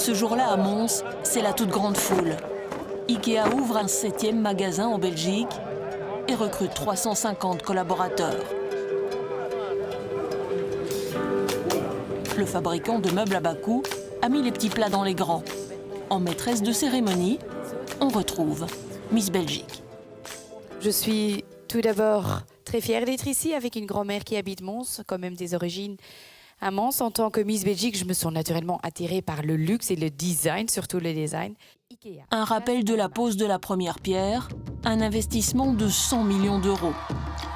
Ce jour-là, à Mons, c'est la toute grande foule. Ikea ouvre un 7e magasin en Belgique et recrute 350 collaborateurs. Le fabricant de meubles à bas coût a mis les petits plats dans les grands. En maîtresse de cérémonie, on retrouve Miss Belgique. Je suis tout d'abord très fière d'être ici avec une grand-mère qui habite Mons, quand même des origines à Mons. En tant que Miss Belgique, je me sens naturellement attirée par le luxe et le design, surtout le design. Ikea. Un rappel de la pose de la première pierre, un investissement de 100 millions d'euros.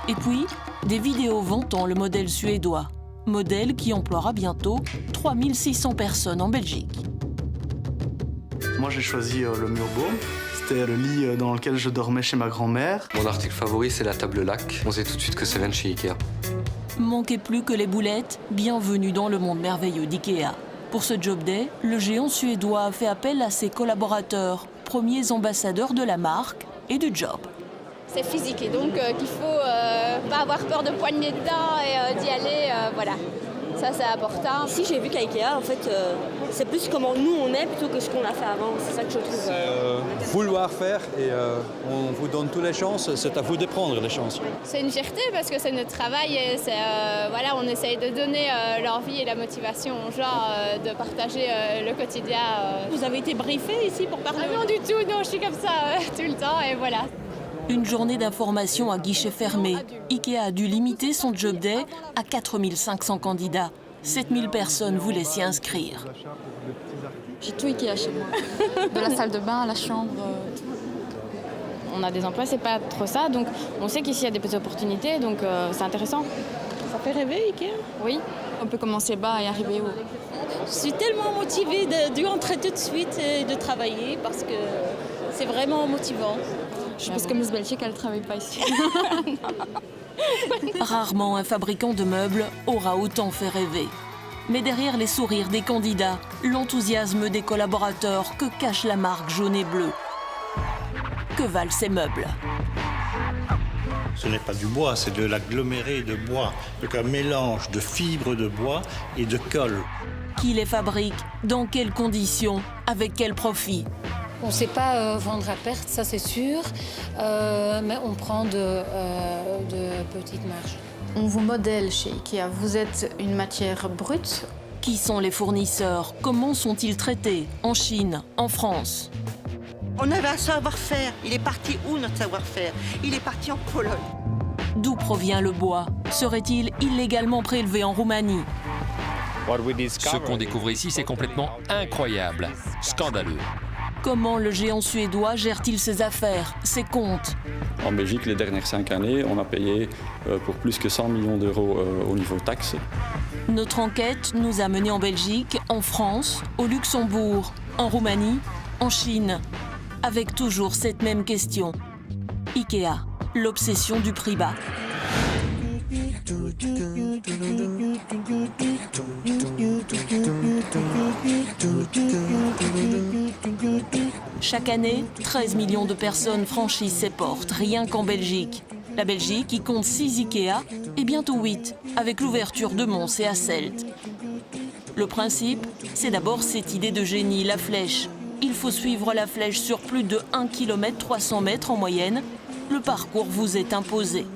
Et puis, des vidéos vantant le modèle suédois. Modèle qui emploiera bientôt 3600 personnes en Belgique. Moi, j'ai choisi le Murbaum. C'était le lit dans lequel je dormais chez ma grand-mère. Mon article favori, c'est la table lac. On sait tout de suite que ça vient de chez Ikea. Manquez plus que les boulettes, bienvenue dans le monde merveilleux d'Ikea. Pour ce Job Day, le géant suédois a fait appel à ses collaborateurs, premiers ambassadeurs de la marque et du job. C'est physique et donc qu'il faut pas avoir peur de poigner dedans et d'y aller, voilà. Ça, c'est important. Ici, j'ai vu qu'à Ikea, en fait, c'est plus comment nous on est plutôt que ce qu'on a fait avant. C'est ça que je trouve. Vouloir faire et on vous donne toutes les chances. C'est à vous de prendre les chances. C'est une fierté parce que c'est notre travail et voilà, on essaye de donner l'envie et la motivation aux gens de partager le quotidien. Vous avez été briefé ici pour parler? Ah non, du tout, non, je suis comme ça tout le temps et voilà. Une journée d'information à guichet fermé. Ikea a dû limiter son Job Day à 4500 candidats. 7000 personnes voulaient s'y inscrire. J'ai tout Ikea chez moi. De la salle de bain à la chambre. On a des emplois, c'est pas trop ça. Donc on sait qu'ici il y a des petites opportunités, donc c'est intéressant. Ça fait rêver, Ikea? Oui, on peut commencer bas et arriver haut. Je suis tellement motivée d'y entrer tout de suite et de travailler parce que c'est vraiment motivant. Je pense que Miss Belgique, elle ne travaille pas ici. Rarement un fabricant de meubles aura autant fait rêver. Mais derrière les sourires des candidats, l'enthousiasme des collaborateurs, que cache la marque jaune et bleue? Que valent ces meubles? Ce n'est pas du bois, c'est de l'aggloméré de bois. Donc un mélange de fibres de bois et de colle. Qui les fabrique? Dans quelles conditions? Avec quel profit? On ne sait pas vendre à perte, ça c'est sûr, mais on prend de petites marges. On vous modèle chez Ikea. Vous êtes une matière brute. Qui sont les fournisseurs? Comment sont-ils traités? En Chine, en France? On avait un savoir-faire. Il est parti où notre savoir-faire? Il est parti en Pologne. D'où provient le bois? Serait-il illégalement prélevé en Roumanie? Ce qu'on découvre ici, c'est complètement incroyable, scandaleux. Comment le géant suédois gère-t-il ses affaires, ses comptes? En Belgique, les dernières 5 années, on a payé pour plus que 100 millions d'euros au niveau taxes. Notre enquête nous a menés en Belgique, en France, au Luxembourg, en Roumanie, en Chine, avec toujours cette même question. Ikea, l'obsession du prix bas. Chaque année, 13 millions de personnes franchissent ces portes, rien qu'en Belgique. La Belgique, qui compte 6 Ikea, et bientôt 8, avec l'ouverture de Mons et Hasselt. Le principe, c'est d'abord cette idée de génie, la flèche. Il faut suivre la flèche sur plus de 1 km 300 mètres en moyenne. Le parcours vous est imposé.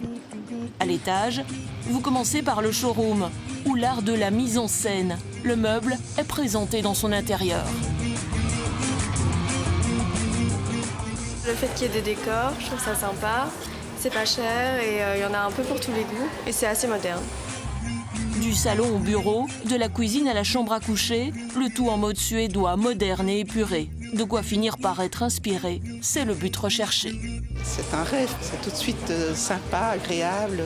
À l'étage, vous commencez par le showroom, où l'art de la mise en scène, le meuble, est présenté dans son intérieur. Le fait qu'il y ait des décors, je trouve ça sympa. C'est pas cher et il y en a un peu pour tous les goûts et c'est assez moderne. Du salon au bureau, de la cuisine à la chambre à coucher, le tout en mode suédois, moderne et épuré. De quoi finir par être inspiré, c'est le but recherché. C'est un rêve, c'est tout de suite sympa, agréable.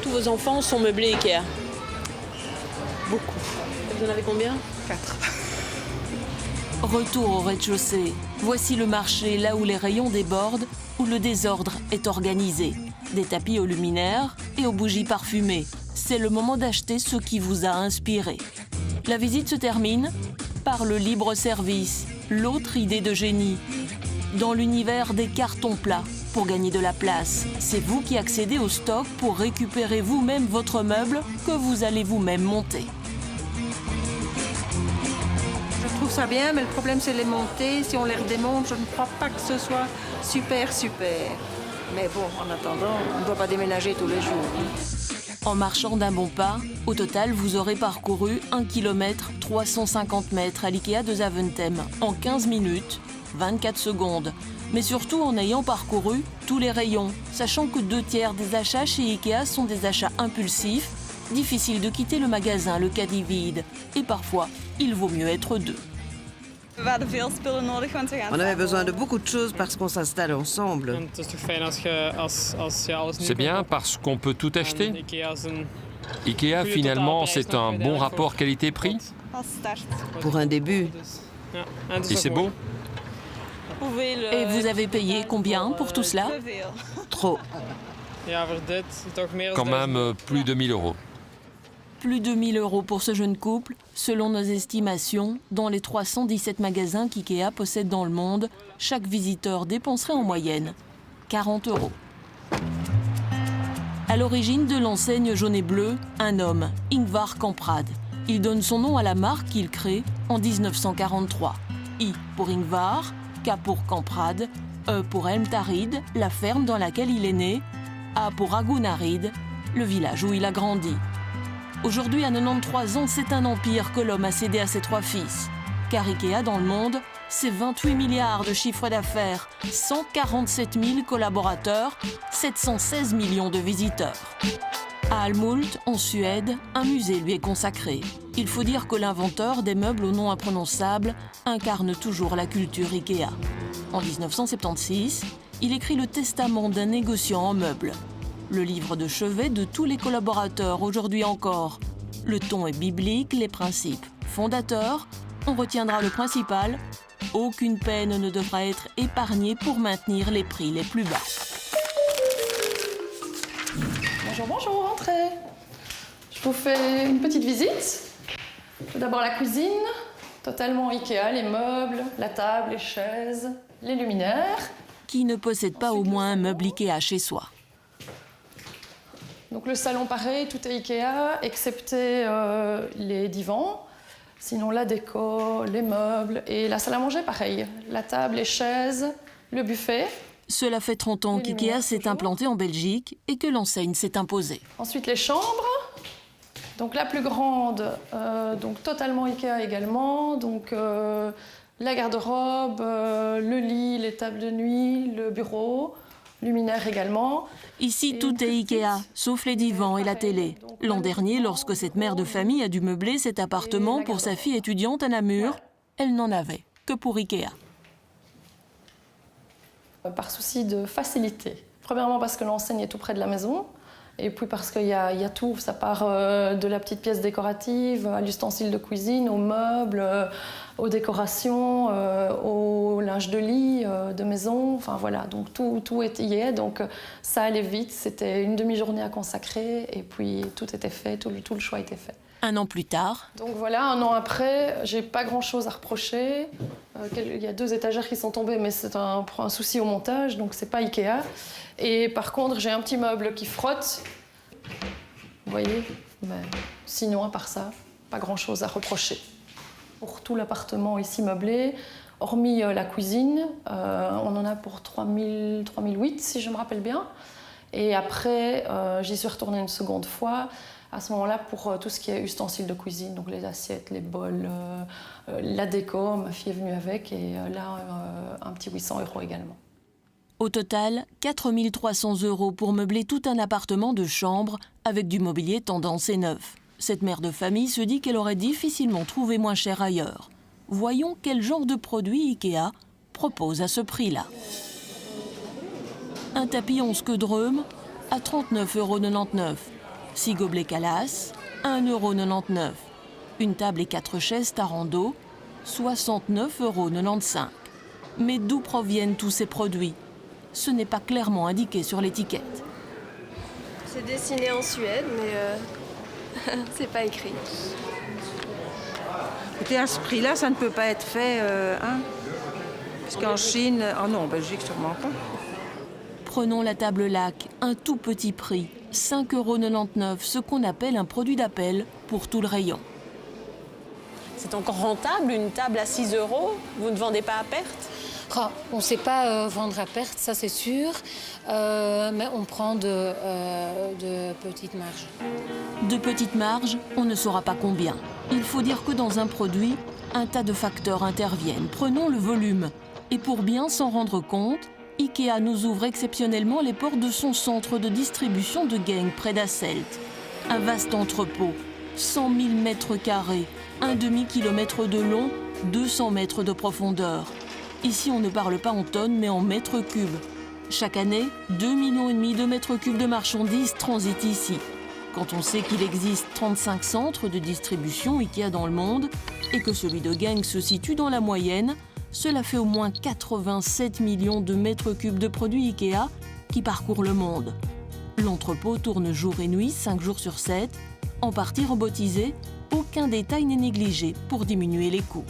Tous vos enfants sont meublés Ikea? Beaucoup. Vous en avez combien? 4. Retour au rez-de-chaussée. Voici le marché, là où les rayons débordent, où le désordre est organisé. Des tapis aux luminaires et aux bougies parfumées. C'est le moment d'acheter ce qui vous a inspiré. La visite se termine par le libre-service, l'autre idée de génie. Dans l'univers des cartons plats, pour gagner de la place, c'est vous qui accédez au stock pour récupérer vous-même votre meuble que vous allez vous-même monter. ça bien, mais le problème c'est les montées. Si on les redémonte, je ne crois pas que ce soit super. Mais bon, en attendant, on ne doit pas déménager tous les jours. En marchant d'un bon pas, au total, vous aurez parcouru 1 km 350 mètres à l'IKEA de Zaventem en 15 minutes, 24 secondes. Mais surtout en ayant parcouru tous les rayons, sachant que 2/3 des achats chez IKEA sont des achats impulsifs, difficile de quitter le magasin le caddie vide. Et parfois, il vaut mieux être deux. On avait besoin de beaucoup de choses parce qu'on s'installe ensemble. C'est bien parce qu'on peut tout acheter. IKEA, finalement, c'est un bon rapport qualité-prix. Pour un début. Et c'est beau. Et vous avez payé combien pour tout cela? Trop. Quand même plus de 1 000 €. Plus de 1 000 € pour ce jeune couple, selon nos estimations, dans les 317 magasins qu'IKEA possède dans le monde, chaque visiteur dépenserait en moyenne 40 €. À l'origine de l'enseigne jaune et bleu, un homme, Ingvar Kamprad. Il donne son nom à la marque qu'il crée en 1943. I pour Ingvar, K pour Kamprad, E pour Elmtarid, la ferme dans laquelle il est né, A pour Agunarid, le village où il a grandi. Aujourd'hui, à 93 ans, c'est un empire que l'homme a cédé à ses 3 fils. Car IKEA, dans le monde, c'est 28 milliards de chiffre d'affaires, 147 000 collaborateurs, 716 millions de visiteurs. À Älmhult, en Suède, un musée lui est consacré. Il faut dire que l'inventeur des meubles au nom imprononçable incarne toujours la culture IKEA. En 1976, il écrit le testament d'un négociant en meubles. Le livre de chevet de tous les collaborateurs aujourd'hui encore. Le ton est biblique, les principes fondateurs. On retiendra le principal. Aucune peine ne devra être épargnée pour maintenir les prix les plus bas. Bonjour, bonjour, entrez. Je vous fais une petite visite. Tout d'abord la cuisine, totalement IKEA, les meubles, la table, les chaises, les luminaires. Qui ne possède pas au moins un meuble IKEA chez soi? Donc le salon pareil, tout est IKEA, excepté les divans. Sinon la déco, les meubles et la salle à manger pareil. La table, les chaises, le buffet. Cela fait 30 ans qu'IKEA s'est implanté en Belgique et que l'enseigne s'est imposée. Ensuite les chambres. Donc la plus grande, donc totalement IKEA également. Donc la garde-robe, le lit, les tables de nuit, le bureau. Luminaire également. Ici, tout est IKEA, sauf les divans et la télé. L'an dernier, lorsque cette mère de famille a dû meubler cet appartement pour sa fille étudiante à Namur, elle n'en avait que pour IKEA. Par souci de facilité. Premièrement parce que l'enseigne est tout près de la maison. Et puis parce qu'il y a tout, ça part de la petite pièce décorative, à l'ustensile de cuisine, aux meubles, aux décorations, au linge de lit, de maison, enfin voilà, donc tout y est, donc ça allait vite, c'était une demi-journée à consacrer et puis tout était fait, tout le choix était fait. Un an plus tard. Donc voilà, un an après, j'ai pas grand-chose à reprocher. Il y a 2 étagères qui sont tombées, mais c'est un souci au montage, donc c'est pas IKEA. Et par contre, j'ai un petit meuble qui frotte. Vous voyez? Mais sinon, à part ça, pas grand-chose à reprocher. Pour tout l'appartement ici meublé, hormis la cuisine, on en a pour 3008, si je me rappelle bien. Et après, j'y suis retournée une seconde fois. À ce moment-là, pour tout ce qui est ustensiles de cuisine, donc les assiettes, les bols, la déco, ma fille est venue avec, et là, un petit 800 € également. Au total, 4 300 € pour meubler tout un appartement de chambre avec du mobilier tendance et neuf. Cette mère de famille se dit qu'elle aurait difficilement trouvé moins cher ailleurs. Voyons quel genre de produit IKEA propose à ce prix-là. Un tapis 11 queues de rhum à 39,99 €. 6 gobelets Calas, 1,99 €. Une table et 4 chaises Tarando, 69,95 €. Mais d'où proviennent tous ces produits? Ce n'est pas clairement indiqué sur l'étiquette. C'est dessiné en Suède, mais c'est pas écrit. Écoutez, à ce prix-là, ça ne peut pas être fait, parce qu'en Chine, non, en Belgique, sûrement pas. Prenons la table lac, un tout petit prix, 5,99 €, ce qu'on appelle un produit d'appel pour tout le rayon. C'est encore rentable, une table à 6 €? Vous ne vendez pas à perte? On ne sait pas vendre à perte, ça c'est sûr, mais on prend de petites marges. De petites marges, on ne saura pas combien. Il faut dire que dans un produit, un tas de facteurs interviennent. Prenons le volume. Et pour bien s'en rendre compte, Ikea nous ouvre exceptionnellement les portes de son centre de distribution de Genk près d'Asselt. Un vaste entrepôt, 100 000 mètres carrés, un demi-kilomètre de long, 200 mètres de profondeur. Ici, on ne parle pas en tonnes, mais en mètres cubes. Chaque année, 2,5 millions de mètres cubes de marchandises transitent ici. Quand on sait qu'il existe 35 centres de distribution Ikea dans le monde et que celui de Genk se situe dans la moyenne, cela fait au moins 87 millions de mètres cubes de produits Ikea qui parcourent le monde. L'entrepôt tourne jour et nuit, 5 jours sur 7. En partie robotisé, aucun détail n'est négligé pour diminuer les coûts.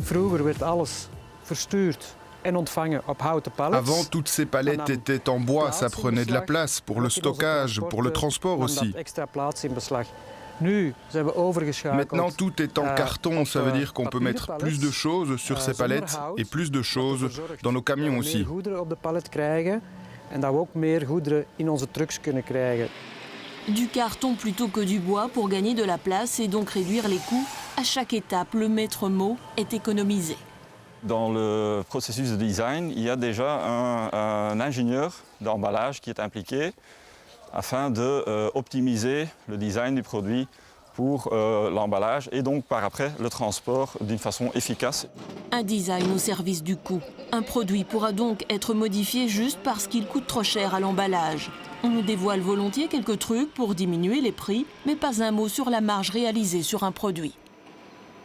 Vroeger werd alles verstuurd en ontvangen op houten pallets. Avant, toutes ces palettes étaient en bois, ça prenait de la place pour le stockage, pour le transport aussi. Maintenant, tout est en carton, ça veut dire qu'on peut mettre plus de choses sur ces palettes et plus de choses dans nos camions aussi. Du carton plutôt que du bois pour gagner de la place et donc réduire les coûts. À chaque étape, le maître mot est économisé. Dans le processus de design, il y a déjà un ingénieur d'emballage qui est impliqué afin d'optimiser le design du produit pour l'emballage et donc par après le transport d'une façon efficace. Un design au service du coût. Un produit pourra donc être modifié juste parce qu'il coûte trop cher à l'emballage. On nous dévoile volontiers quelques trucs pour diminuer les prix, mais pas un mot sur la marge réalisée sur un produit.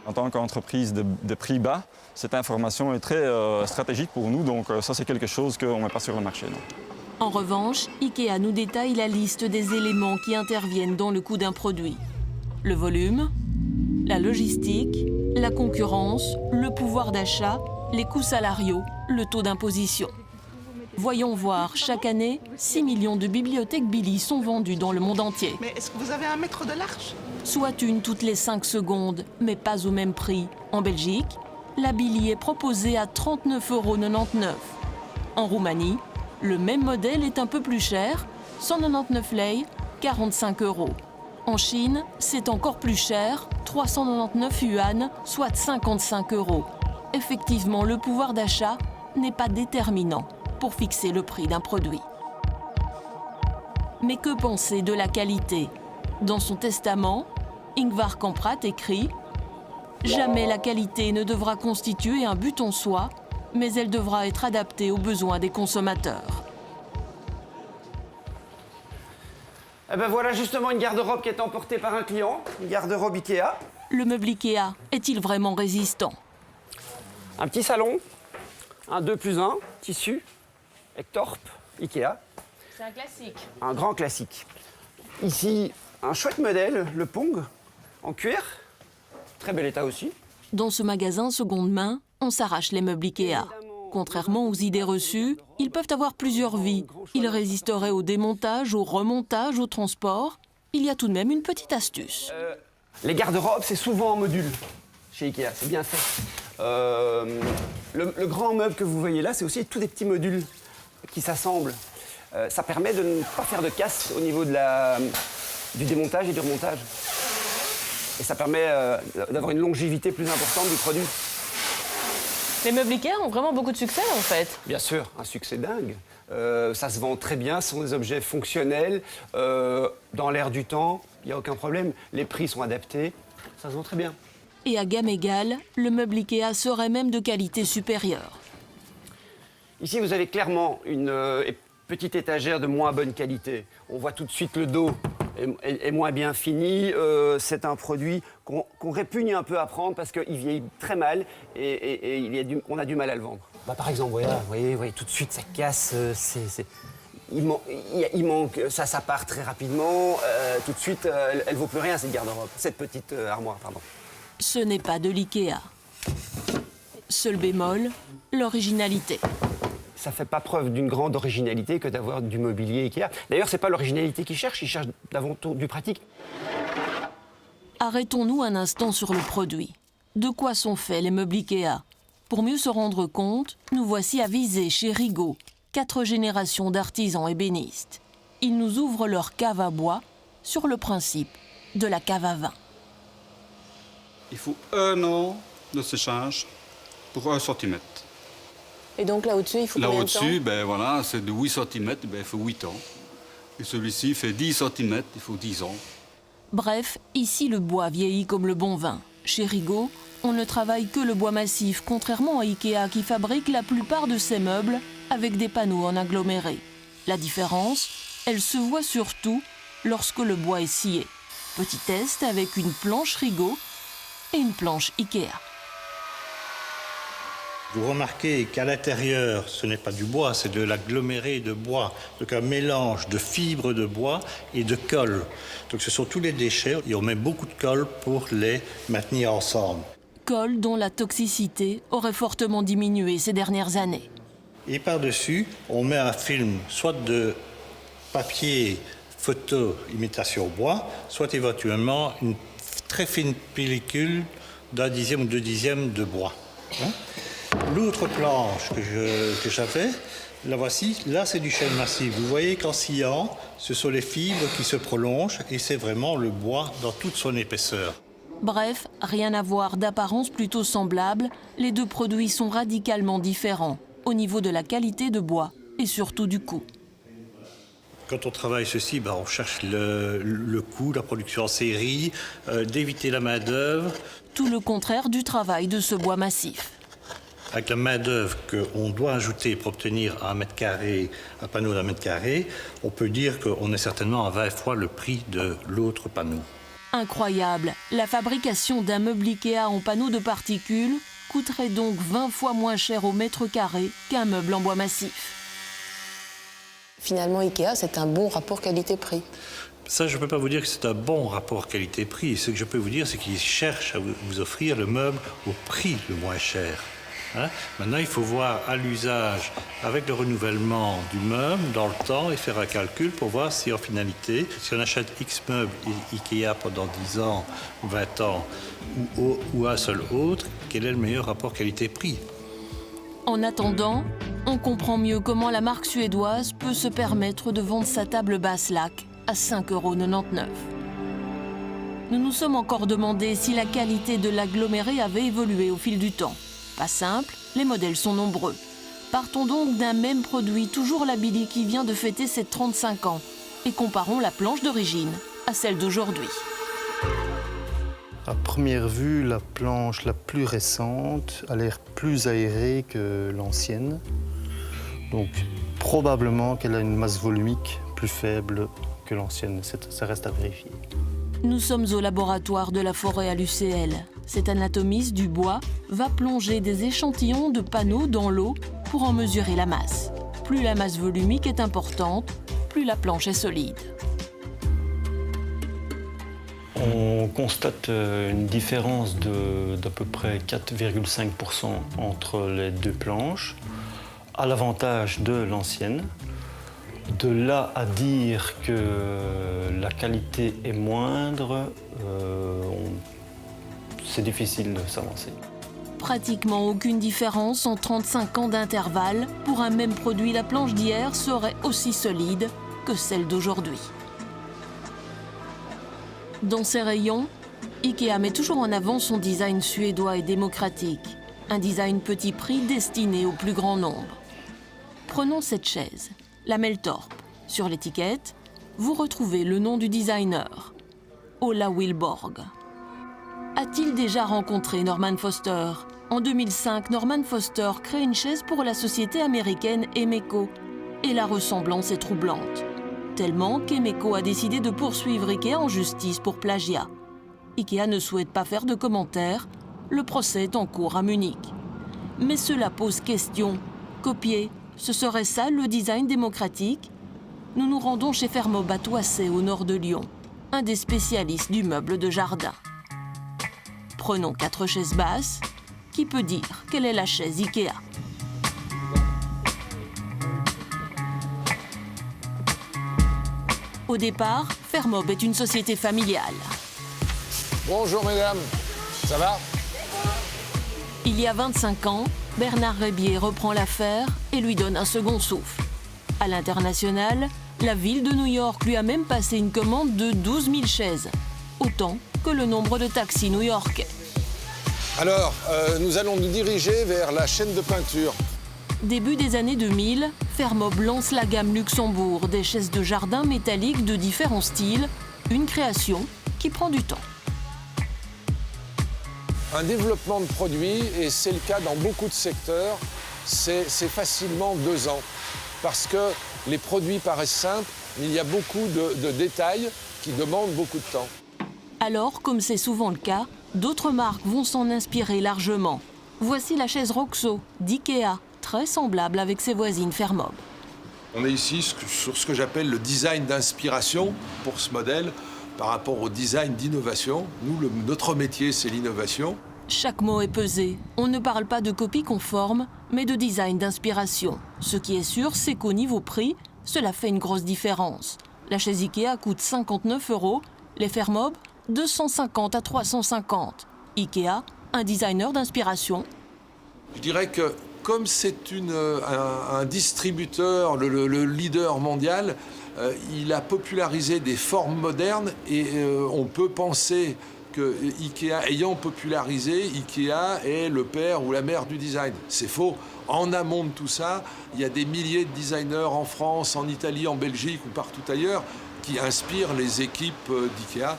En tant qu'entreprise de prix bas, cette information est très stratégique pour nous, donc ça c'est quelque chose qu'on ne met pas sur le marché. Non. En revanche, Ikea nous détaille la liste des éléments qui interviennent dans le coût d'un produit. Le volume, la logistique, la concurrence, le pouvoir d'achat, les coûts salariaux, le taux d'imposition. Voyons voir, chaque année, 6 millions de bibliothèques Billy sont vendues dans le monde entier. Mais est-ce que vous avez 1 mètre de large? Soit une toutes les 5 secondes, mais pas au même prix. En Belgique, la Billy est proposée à 39,99 €. En Roumanie, le même modèle est un peu plus cher, 199 lei, 45 €. En Chine, c'est encore plus cher, 399 yuan, soit 55 €. Effectivement, le pouvoir d'achat n'est pas déterminant pour fixer le prix d'un produit. Mais que penser de la qualité? Dans son testament, Ingvar Kamprad écrit « Jamais la qualité ne devra constituer un but en soi, mais elle devra être adaptée aux besoins des consommateurs. » Eh ben voilà justement une garde-robe qui est emportée par un client, une garde-robe Ikea. Le meuble Ikea est-il vraiment résistant? Un petit salon, un 2+1, tissu, Ektorp, Ikea. C'est un classique. Un grand classique. Ici, un chouette modèle, le Pong, en cuir. Très bel état aussi. Dans ce magasin seconde main, on s'arrache les meubles Ikea. Contrairement aux idées reçues, ils peuvent avoir plusieurs vies. Ils résisteraient au démontage, au remontage, au transport. Il y a tout de même une petite astuce. Les garde-robes, c'est souvent en module chez Ikea, c'est bien fait. Le grand meuble que vous voyez là, c'est aussi tous des petits modules qui s'assemblent. Ça permet de ne pas faire de casse au niveau du démontage et du remontage. Et ça permet d'avoir une longévité plus importante du produit. Les meubles Ikea ont vraiment beaucoup de succès en fait. Bien sûr, un succès dingue. Ça se vend très bien, ce sont des objets fonctionnels, dans l'air du temps, il n'y a aucun problème. Les prix sont adaptés, ça se vend très bien. Et à gamme égale, le meuble Ikea serait même de qualité supérieure. Ici, vous avez clairement une petite étagère de moins bonne qualité. On voit tout de suite le dos est moins bien fini. C'est un produit qu'on répugne un peu à prendre parce qu'il vieillit très mal et on a du mal à le vendre. Bah, par exemple, voilà, vous voyez, tout de suite, ça casse. Il manque, ça part très rapidement. Tout de suite, elle vaut plus rien, cette garde-robe, cette petite armoire, pardon. Ce n'est pas de l'Ikea. Seul bémol, l'originalité. Ça ne fait pas preuve d'une grande originalité que d'avoir du mobilier Ikea. D'ailleurs, ce n'est pas l'originalité qu'ils cherchent, ils cherchent d'avant tout du pratique. Arrêtons-nous un instant sur le produit. De quoi sont faits les meubles Ikea? Pour mieux se rendre compte, nous voici à Visé, chez Rigaud, 4 générations d'artisans ébénistes. Ils nous ouvrent leur cave à bois sur le principe de la cave à vin. Il faut 1 an de séchage pour 1 cm. Et donc là au-dessus, il faut combien de temps? Là au-dessus, ben voilà, c'est de 8 cm, ben il faut 8 ans. Et celui-ci fait 10 cm, il faut 10 ans. Bref, ici le bois vieillit comme le bon vin. Chez Rigaud, on ne travaille que le bois massif, contrairement à Ikea qui fabrique la plupart de ses meubles avec des panneaux en aggloméré. La différence, elle se voit surtout lorsque le bois est scié. Petit test avec une planche Rigaud et une planche Ikea. Vous remarquez qu'à l'intérieur, ce n'est pas du bois, c'est de l'aggloméré de bois. Donc un mélange de fibres de bois et de colle. Donc ce sont tous les déchets et on met beaucoup de colle pour les maintenir ensemble. Colle dont la toxicité aurait fortement diminué ces dernières années. Et par-dessus, on met un film, soit de papier photo imitation bois, soit éventuellement une très fine pellicule d'1 dixième ou 2 dixièmes de bois. L'autre planche que j'avais, la voici, là c'est du chêne massif. Vous voyez qu'en sciant, ce sont les fibres qui se prolongent et c'est vraiment le bois dans toute son épaisseur. Bref, rien à voir, d'apparence plutôt semblable, les deux produits sont radicalement différents au niveau de la qualité de bois et surtout du coût. Quand on travaille ceci, on cherche le coût, la production en série, d'éviter la main-d'œuvre. Tout le contraire du travail de ce bois massif. Avec la main-d'œuvre qu'on doit ajouter pour obtenir un panneau d'1 mètre carré, on peut dire qu'on est certainement à 20 fois le prix de l'autre panneau. Incroyable, la fabrication d'un meuble Ikea en panneau de particules coûterait donc 20 fois moins cher au mètre carré qu'un meuble en bois massif. Finalement, Ikea, c'est un bon rapport qualité-prix. Ça, je ne peux pas vous dire que c'est un bon rapport qualité-prix. Ce que je peux vous dire, c'est qu'ils cherchent à vous offrir le meuble au prix le moins cher. Maintenant, il faut voir à l'usage, avec le renouvellement du meuble, dans le temps, et faire un calcul pour voir si, en finalité, si on achète X meubles Ikea pendant 10 ans, 20 ans, ou un seul autre, quel est le meilleur rapport qualité-prix? En attendant, on comprend mieux comment la marque suédoise peut se permettre de vendre sa table basse laque à 5,99 €. Nous nous sommes encore demandé si la qualité de l'aggloméré avait évolué au fil du temps. Pas simple, les modèles sont nombreux. Partons donc d'un même produit, toujours la Billy qui vient de fêter ses 35 ans, et comparons la planche d'origine à celle d'aujourd'hui. À première vue, la planche la plus récente a l'air plus aérée que l'ancienne. Donc probablement qu'elle a une masse volumique plus faible que l'ancienne. Ça reste à vérifier. Nous sommes au laboratoire de la forêt à l'UCL. Cet anatomiste du bois va plonger des échantillons de panneaux dans l'eau pour en mesurer la masse. Plus la masse volumique est importante, plus la planche est solide. On constate une différence d'à peu près 4,5% entre les deux planches, à l'avantage de l'ancienne. De là à dire que la qualité est moindre, c'est difficile de s'avancer. Pratiquement aucune différence en 35 ans d'intervalle. Pour un même produit, la planche d'hier serait aussi solide que celle d'aujourd'hui. Dans ses rayons, Ikea met toujours en avant son design suédois et démocratique. Un design petit prix destiné au plus grand nombre. Prenons cette chaise, la Meltorp. Sur l'étiquette, vous retrouvez le nom du designer, Ola Wilborg. A-t-il déjà rencontré Norman Foster? En 2005, Norman Foster crée une chaise pour la société américaine Emeco. Et la ressemblance est troublante. Tellement qu'Emeco a décidé de poursuivre Ikea en justice pour plagiat. Ikea ne souhaite pas faire de commentaires. Le procès est en cours à Munich. Mais cela pose question. Copier, ce serait ça le design démocratique? Nous nous rendons chez Fermob à Toissay, au nord de Lyon, un des spécialistes du meuble de jardin. Prenons 4 chaises basses. Qui peut dire quelle est la chaise Ikea? Au départ, Fermob est une société familiale. Bonjour mesdames, ça va? Il y a 25 ans, Bernard Rébier reprend l'affaire et lui donne un second souffle. À l'international, la ville de New York lui a même passé une commande de 12 000 chaises, autant que le nombre de taxis new-yorkais. Alors, nous allons nous diriger vers la chaîne de peinture. Début des années 2000, Fermob lance la gamme Luxembourg, des chaises de jardin métalliques de différents styles, une création qui prend du temps. Un développement de produits, et c'est le cas dans beaucoup de secteurs, c'est facilement 2 ans. Parce que les produits paraissent simples, mais il y a beaucoup de détails qui demandent beaucoup de temps. Alors, comme c'est souvent le cas, d'autres marques vont s'en inspirer largement. Voici la chaise Roxo d'IKEA, très semblable avec ses voisines Fermob. On est ici sur ce que j'appelle le design d'inspiration pour ce modèle par rapport au design d'innovation. Nous, notre métier, c'est l'innovation. Chaque mot est pesé. On ne parle pas de copie conforme, mais de design d'inspiration. Ce qui est sûr, c'est qu'au niveau prix, cela fait une grosse différence. La chaise IKEA coûte 59 €, les Fermob, 250 à 350. IKEA, un designer d'inspiration. Je dirais que comme c'est un distributeur, le leader mondial, il a popularisé des formes modernes et on peut penser que IKEA, ayant popularisé, IKEA est le père ou la mère du design. C'est faux. En amont de tout ça, il y a des milliers de designers en France, en Italie, en Belgique ou partout ailleurs qui inspirent les équipes d'IKEA.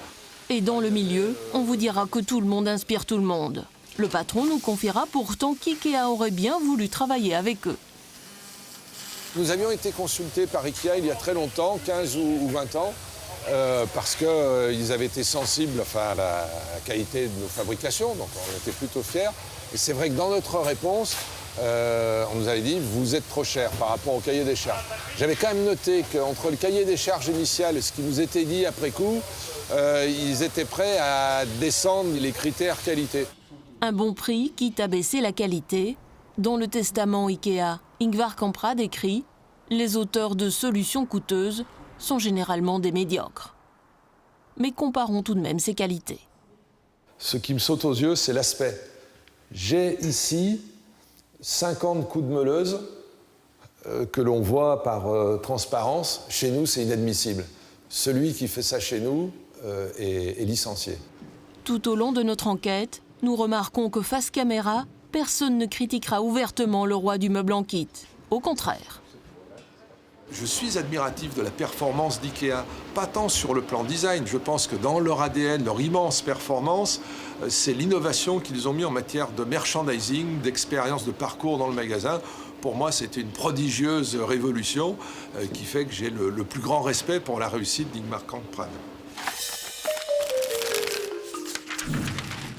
Et dans le milieu, on vous dira que tout le monde inspire tout le monde. Le patron nous confiera pourtant qu'IKEA aurait bien voulu travailler avec eux. Nous avions été consultés par IKEA il y a très longtemps, 15 ou 20 ans, parce qu'ils avaient été sensibles à la qualité de nos fabrications, donc on était plutôt fiers. Et c'est vrai que dans notre réponse, on nous avait dit « vous êtes trop cher par rapport au cahier des charges ». J'avais quand même noté qu'entre le cahier des charges initial et ce qui nous était dit après coup, ils étaient prêts à descendre les critères qualité. Un bon prix, quitte à baisser la qualité. Dans le testament IKEA, Ingvar Kamprad écrit « Les auteurs de solutions coûteuses sont généralement des médiocres ». Mais comparons tout de même ces qualités. Ce qui me saute aux yeux, c'est l'aspect. J'ai ici 50 coups de meuleuse que l'on voit par transparence. Chez nous, c'est inadmissible. Celui qui fait ça chez nous est licencié. Tout au long de notre enquête, nous remarquons que face caméra, personne ne critiquera ouvertement le roi du meuble en kit. Au contraire. Je suis admiratif de la performance d'IKEA, pas tant sur le plan design. Je pense que dans leur ADN, leur immense performance, c'est l'innovation qu'ils ont mis en matière de merchandising, d'expérience de parcours dans le magasin. Pour moi, c'était une prodigieuse révolution qui fait que j'ai le plus grand respect pour la réussite d'Ingvar Kamprad.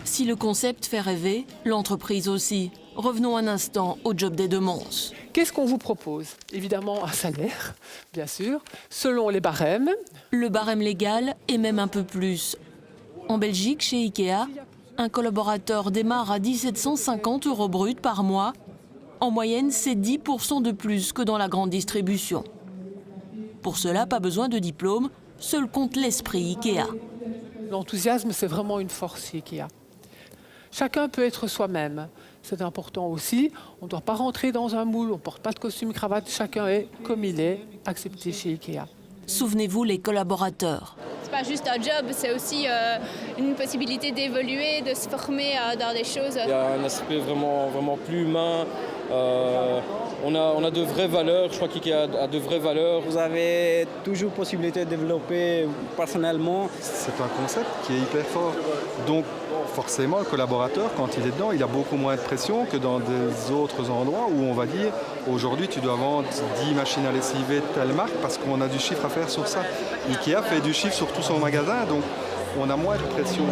Si le concept fait rêver, l'entreprise aussi. Revenons un instant au job des deux Mons. Qu'est-ce qu'on vous propose? Évidemment un salaire, bien sûr, selon les barèmes. Le barème légal et même un peu plus. En Belgique, chez IKEA, un collaborateur démarre à 1750 € brut par mois. En moyenne, c'est 10% de plus que dans la grande distribution. Pour cela, pas besoin de diplôme, seul compte l'esprit IKEA. L'enthousiasme, c'est vraiment une force chez IKEA. Chacun peut être soi-même. C'est important aussi. On ne doit pas rentrer dans un moule, on ne porte pas de costume cravate. Chacun est comme il est, accepté chez IKEA. Souvenez-vous les collaborateurs. C'est pas juste un job, c'est aussi une possibilité d'évoluer, de se former dans des choses. Il y a un aspect vraiment plus humain. On a de vraies valeurs, je crois qu'IKEA a de vraies valeurs. Vous avez toujours possibilité de développer personnellement. C'est un concept qui est hyper fort. Donc forcément, le collaborateur, quand il est dedans, il a beaucoup moins de pression que dans des autres endroits où on va dire aujourd'hui tu dois vendre 10 machines à lessiver de telle marque parce qu'on a du chiffre à faire sur ça. IKEA fait du chiffre sur tout son magasin, donc on a moins de pression.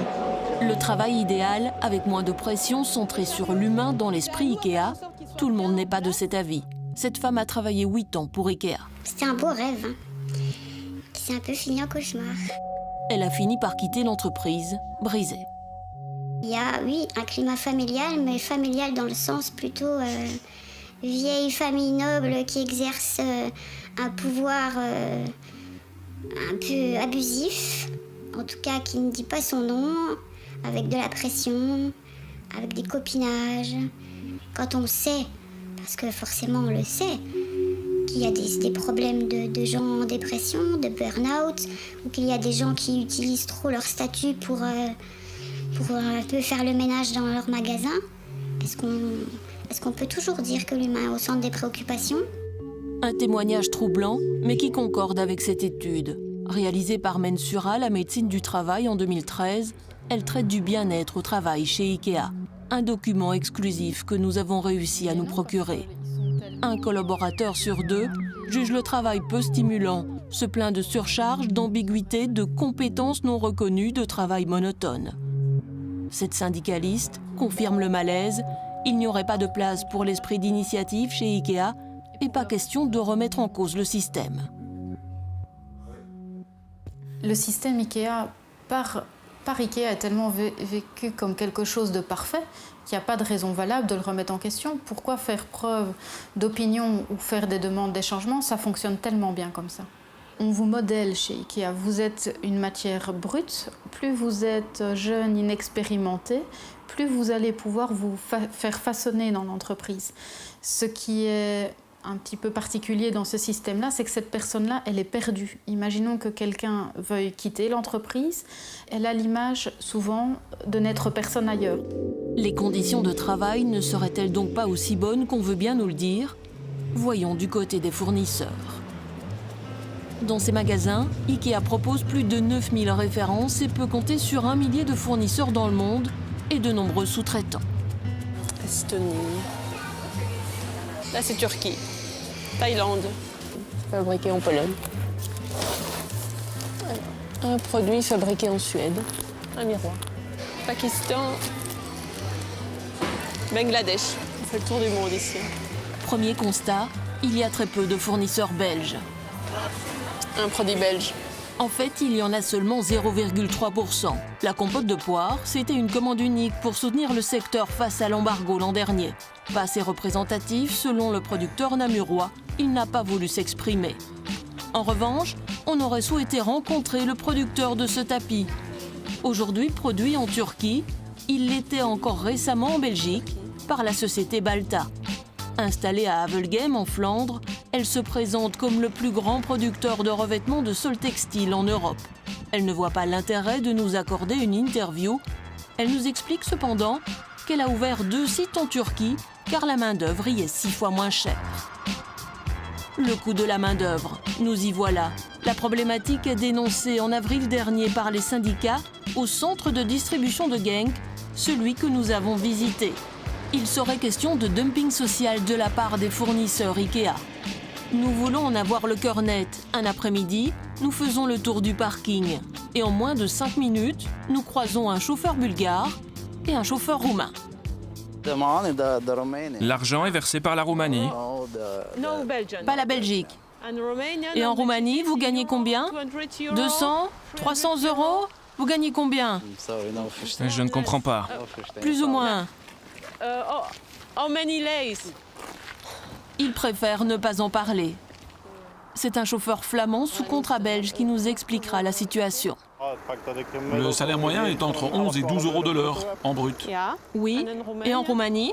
Le travail idéal, avec moins de pression, centré sur l'humain dans l'esprit IKEA, tout le monde n'est pas de cet avis. Cette femme a travaillé 8 ans pour IKEA. C'était un beau rêve, qui s'est un peu fini en cauchemar. Elle a fini par quitter l'entreprise, brisée. Il y a, oui, un climat familial, mais familial dans le sens plutôt vieille famille noble qui exerce un pouvoir un peu abusif, en tout cas qui ne dit pas son nom. avec de la pression, avec des copinages. Quand on sait, parce que forcément on le sait, qu'il y a des problèmes de gens en dépression, de burn-out, ou qu'il y a des gens qui utilisent trop leur statut pour un peu faire le ménage dans leur magasin, est-ce qu'on peut toujours dire que l'humain est au centre des préoccupations ? Un témoignage troublant, mais qui concorde avec cette étude. Réalisée par Mensura, la médecine du travail en 2013, elle traite du bien-être au travail chez IKEA. Un document exclusif que nous avons réussi à nous procurer. Un collaborateur sur 2 juge le travail peu stimulant, se plaint de surcharge, d'ambiguïté, de compétences non reconnues, de travail monotone. Cette syndicaliste confirme le malaise. Il n'y aurait pas de place pour l'esprit d'initiative chez IKEA et pas question de remettre en cause le système. Le système IKEA, par IKEA, est tellement vécu comme quelque chose de parfait qu'il n'y a pas de raison valable de le remettre en question. Pourquoi faire preuve d'opinion ou faire des demandes des changements? Ça fonctionne tellement bien comme ça. On vous modèle chez IKEA. Vous êtes une matière brute. Plus vous êtes jeune, inexpérimenté, plus vous allez pouvoir vous faire façonner dans l'entreprise. Ce qui est un petit peu particulier dans ce système-là, c'est que cette personne-là, elle est perdue. Imaginons que quelqu'un veuille quitter l'entreprise. Elle a l'image, souvent, de n'être personne ailleurs. Les conditions de travail ne seraient-elles donc pas aussi bonnes qu'on veut bien nous le dire? Voyons du côté des fournisseurs. Dans ces magasins, IKEA propose plus de 9000 références et peut compter sur 1 millier de fournisseurs dans le monde et de nombreux sous-traitants. Estonie. Là, c'est Turquie. Thaïlande. Fabriqué en Pologne. Un produit fabriqué en Suède. Un miroir. Pakistan. Bangladesh. On fait le tour du monde ici. Premier constat, il y a très peu de fournisseurs belges. Un produit belge. En fait, il y en a seulement 0,3%. La compote de poire, c'était une commande unique pour soutenir le secteur face à l'embargo l'an dernier. Pas assez représentatif, selon le producteur namurois, il n'a pas voulu s'exprimer. En revanche, on aurait souhaité rencontrer le producteur de ce tapis. Aujourd'hui produit en Turquie, il l'était encore récemment en Belgique par la société Balta. Installée à Havelgem en Flandre, elle se présente comme le plus grand producteur de revêtements de sol textile en Europe. Elle ne voit pas l'intérêt de nous accorder une interview. Elle nous explique cependant qu'elle a ouvert 2 sites en Turquie car la main-d'œuvre y est 6 fois moins chère. Le coût de la main-d'œuvre, nous y voilà. La problématique est dénoncée en avril dernier par les syndicats au centre de distribution de Genk, celui que nous avons visité. Il serait question de dumping social de la part des fournisseurs IKEA. Nous voulons en avoir le cœur net. Un après-midi, nous faisons le tour du parking. Et en moins de 5 minutes, nous croisons un chauffeur bulgare et un chauffeur roumain. L'argent est versé par la Roumanie. Pas la Belgique. Et en Roumanie, vous gagnez combien? 200 300 euros? Vous gagnez combien? Je ne comprends pas. Plus ou moins. Il préfère ne pas en parler. C'est un chauffeur flamand sous contrat belge qui nous expliquera la situation. Le salaire moyen est entre 11 et 12 euros de l'heure, en brut. Oui, et en Roumanie?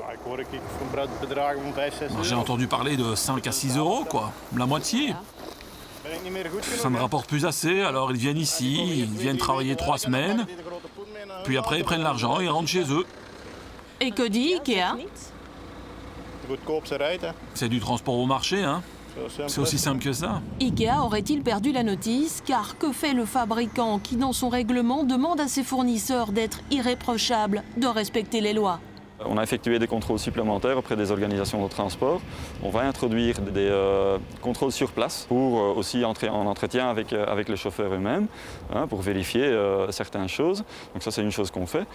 J'ai entendu parler de 5 à 6 euros, quoi. La moitié. Ça ne rapporte plus assez, alors ils viennent ici, ils viennent travailler 3 semaines, puis après ils prennent l'argent et rentrent chez eux. Et que dit IKEA? C'est du transport au marché, hein. C'est aussi simple que ça. IKEA aurait-il perdu la notice? Car que fait le fabricant qui, dans son règlement, demande à ses fournisseurs d'être irréprochables, de respecter les lois? On a effectué des contrôles supplémentaires auprès des organisations de transport. On va introduire des contrôles sur place pour aussi entrer en entretien avec les chauffeurs eux-mêmes, hein, pour vérifier certaines choses. Donc ça, c'est une chose qu'on fait.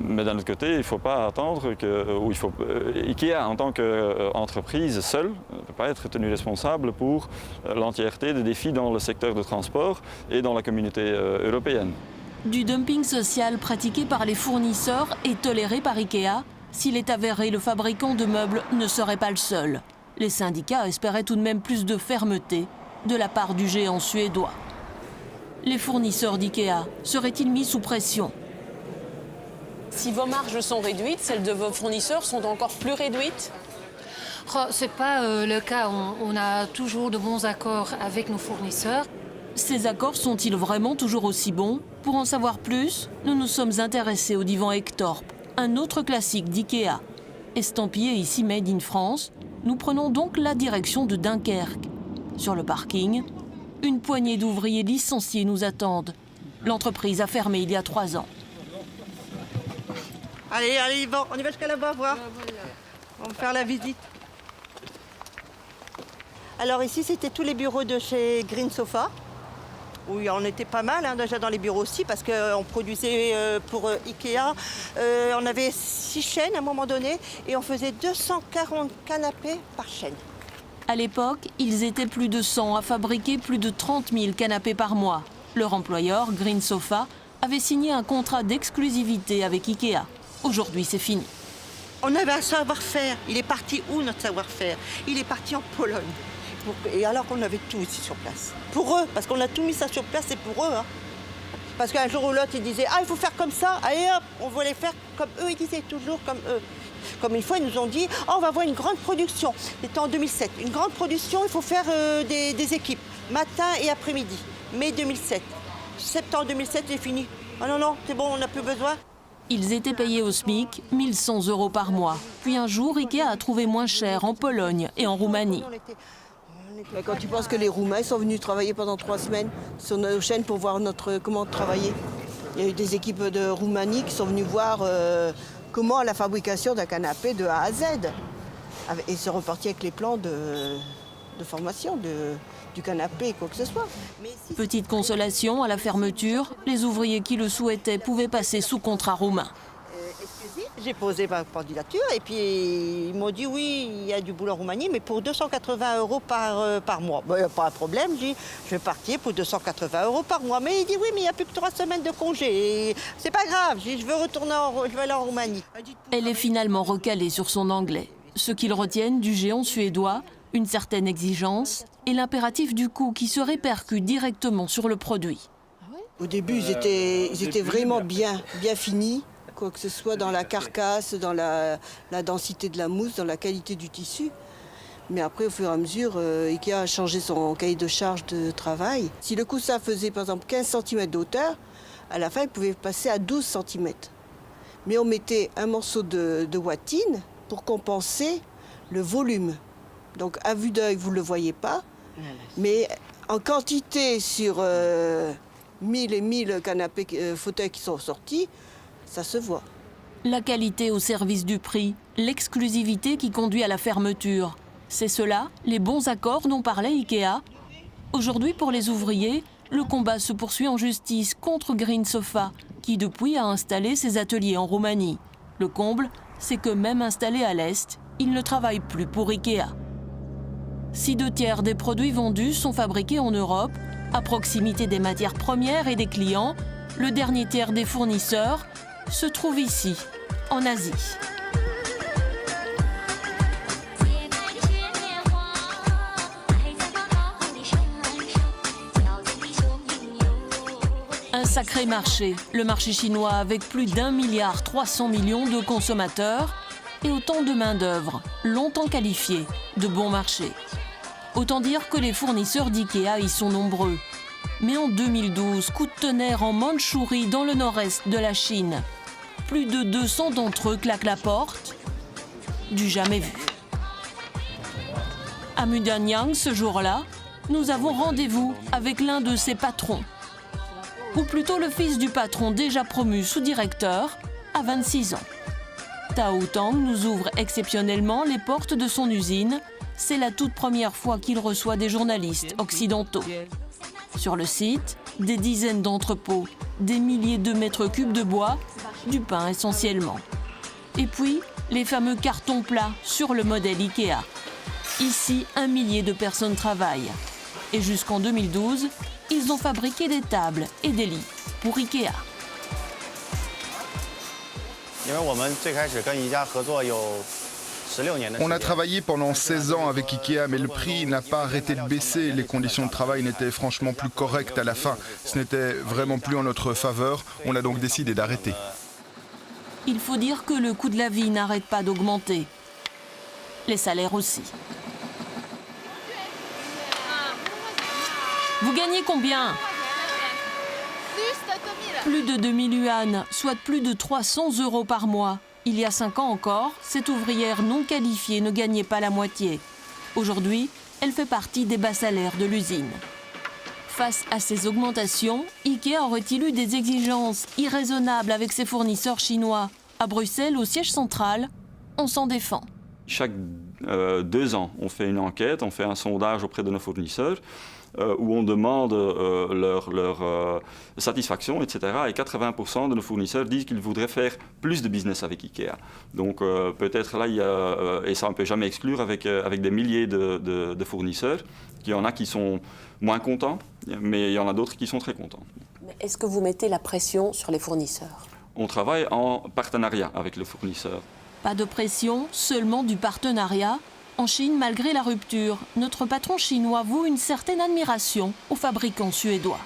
Mais d'un autre côté, il ne faut pas attendre que... IKEA, en tant qu'entreprise seule, ne peut pas être tenu responsable pour l'entièreté des défis dans le secteur de transport et dans la communauté européenne. Du dumping social pratiqué par les fournisseurs et toléré par IKEA, s'il est avéré, le fabricant de meubles ne serait pas le seul. Les syndicats espéraient tout de même plus de fermeté de la part du géant suédois. Les fournisseurs d'IKEA seraient-ils mis sous pression? Si vos marges sont réduites, celles de vos fournisseurs sont encore plus réduites? Ce n'est pas le cas. On a toujours de bons accords avec nos fournisseurs. Ces accords sont-ils vraiment toujours aussi bons? Pour en savoir plus, nous nous sommes intéressés au divan Ektorp, un autre classique d'IKEA. Estampillé ici Made in France, nous prenons donc la direction de Dunkerque. Sur le parking, une poignée d'ouvriers licenciés nous attendent. L'entreprise a fermé il y a 3 ans. Allez, bon, on y va jusqu'à là-bas voir. On va faire la visite. Alors ici, c'était tous les bureaux de chez Green Sofa. Oui, on était pas mal déjà dans les bureaux aussi parce qu'on produisait pour Ikea. On avait 6 chaînes à un moment donné et on faisait 240 canapés par chaîne. À l'époque, ils étaient plus de 100 à fabriquer plus de 30 000 canapés par mois. Leur employeur, Green Sofa, avait signé un contrat d'exclusivité avec Ikea. Aujourd'hui, c'est fini. On avait un savoir-faire. Il est parti où notre savoir-faire? Il est parti en Pologne. Et alors qu'on avait tout ici sur place. Pour eux, parce qu'on a tout mis ça sur place, c'est pour eux. Hein. Parce qu'un jour ou l'autre, ils disaient « Ah, il faut faire comme ça !» Allez hop, on voulait faire comme eux, ils disaient toujours comme eux. Comme une fois, ils nous ont dit « Oh, on va avoir une grande production !» C'était en 2007. Une grande production, il faut faire des équipes, matin et après-midi. Mai 2007. Septembre 2007, c'est fini. « Oh non, non, c'est bon, on n'a plus besoin. » Ils étaient payés au SMIC, 1 100 € par mois. Puis un jour, Ikea a trouvé moins cher en Pologne et en Roumanie. Mais quand tu penses que les Roumains sont venus travailler pendant 3 semaines sur nos chaînes pour voir comment travailler. Il y a eu des équipes de Roumanie qui sont venues voir comment la fabrication d'un canapé de A à Z. Et se repartir avec les plans de formation du canapé, quoi que ce soit. Petite consolation, à la fermeture, les ouvriers qui le souhaitaient pouvaient passer sous contrat roumain. J'ai posé ma candidature et puis ils m'ont dit oui, il y a du boulot en Roumanie, mais pour 280 € par mois. Il n'y a pas un problème, je dis, je vais partir pour 280 € par mois. Mais il dit oui, mais il n'y a plus que 3 semaines de congé. Et c'est pas grave, je dis, je veux aller en Roumanie. Elle est finalement recalée sur son anglais. Ce qu'ils retiennent du géant suédois, une certaine exigence et l'impératif du coût qui se répercute directement sur le produit. Au début, ils étaient vraiment bien finis. Quoi que ce soit dans la carcasse, dans la densité de la mousse, dans la qualité du tissu. Mais après, au fur et à mesure, Ikea a changé son cahier de charge de travail. Si le coussin faisait par exemple 15 cm d'auteur, à la fin, il pouvait passer à 12 cm. Mais on mettait un morceau de watine pour compenser le volume. Donc à vue d'œil, vous ne le voyez pas, mais en quantité sur 1000 et 1000 canapés, fauteuils qui sont sortis, ça se voit. La qualité au service du prix, l'exclusivité qui conduit à la fermeture. C'est cela, les bons accords dont parlait Ikea. Aujourd'hui, pour les ouvriers, le combat se poursuit en justice contre Green Sofa, qui depuis a installé ses ateliers en Roumanie. Le comble, c'est que même installés à l'Est, ils ne travaillent plus pour Ikea. Si 2/3 des produits vendus sont fabriqués en Europe, à proximité des matières premières et des clients, le dernier tiers des fournisseurs se trouve ici, en Asie. Un sacré marché, le marché chinois avec plus d'1,3 milliard de consommateurs et autant de main-d'œuvre, longtemps qualifiée de bon marché. Autant dire que les fournisseurs d'IKEA y sont nombreux. Mais en 2012, coup de tonnerre en Mandchourie, dans le nord-est de la Chine. Plus de 200 d'entre eux claquent la porte. Du jamais vu. À Mudanyang, ce jour-là, nous avons rendez-vous avec l'un de ses patrons. Ou plutôt le fils du patron déjà promu sous-directeur à 26 ans. Tao Tang nous ouvre exceptionnellement les portes de son usine. C'est la toute première fois qu'il reçoit des journalistes occidentaux. Sur le site, des dizaines d'entrepôts, des milliers de mètres cubes de bois, du pain essentiellement. Et puis, les fameux cartons plats sur le modèle Ikea. Ici, 1 millier de personnes travaillent. Et jusqu'en 2012, ils ont fabriqué des tables et des lits pour Ikea. On a travaillé pendant 16 ans avec Ikea, mais le prix n'a pas arrêté de baisser. Les conditions de travail n'étaient franchement plus correctes à la fin. Ce n'était vraiment plus en notre faveur. On a donc décidé d'arrêter. Il faut dire que le coût de la vie n'arrête pas d'augmenter. Les salaires aussi. Vous gagnez combien? Plus de 2000 yuan, soit plus de 300 € par mois. Il y a 5 ans encore, cette ouvrière non qualifiée ne gagnait pas la moitié. Aujourd'hui, elle fait partie des bas salaires de l'usine. Face à ces augmentations, IKEA aurait-il eu des exigences irraisonnables avec ses fournisseurs chinois? À Bruxelles, au siège central, on s'en défend. Chaque 2 ans, on fait une enquête, on fait un sondage auprès de nos fournisseurs où on demande leur satisfaction, etc. Et 80% de nos fournisseurs disent qu'ils voudraient faire plus de business avec IKEA. Donc peut-être là, il y a, et ça on ne peut jamais exclure avec des milliers de fournisseurs, qu'il y en a qui sont moins contents, mais il y en a d'autres qui sont très contents. Est-ce que vous mettez la pression sur les fournisseurs? On travaille en partenariat avec les fournisseurs. Pas de pression, seulement du partenariat. En Chine, malgré la rupture, notre patron chinois voue une certaine admiration aux fabricants suédois.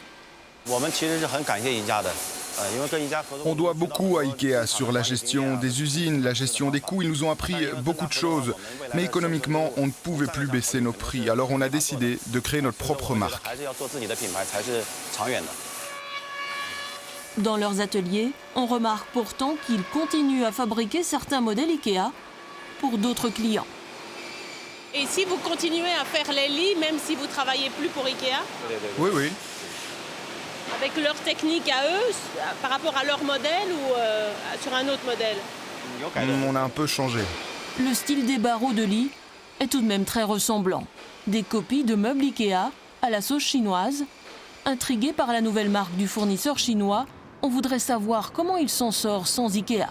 On doit beaucoup à IKEA sur la gestion des usines, la gestion des coûts. Ils nous ont appris beaucoup de choses. Mais économiquement, on ne pouvait plus baisser nos prix. Alors on a décidé de créer notre propre marque. Dans leurs ateliers, on remarque pourtant qu'ils continuent à fabriquer certains modèles IKEA pour d'autres clients. Et si vous continuez à faire les lits, même si vous ne travaillez plus pour IKEA? Oui, oui. Avec leur technique à eux, par rapport à leur modèle ou sur un autre modèle? On a un peu changé. Le style des barreaux de lit est tout de même très ressemblant. Des copies de meubles IKEA à la sauce chinoise. Intrigué par la nouvelle marque du fournisseur chinois, on voudrait savoir comment il s'en sort sans IKEA.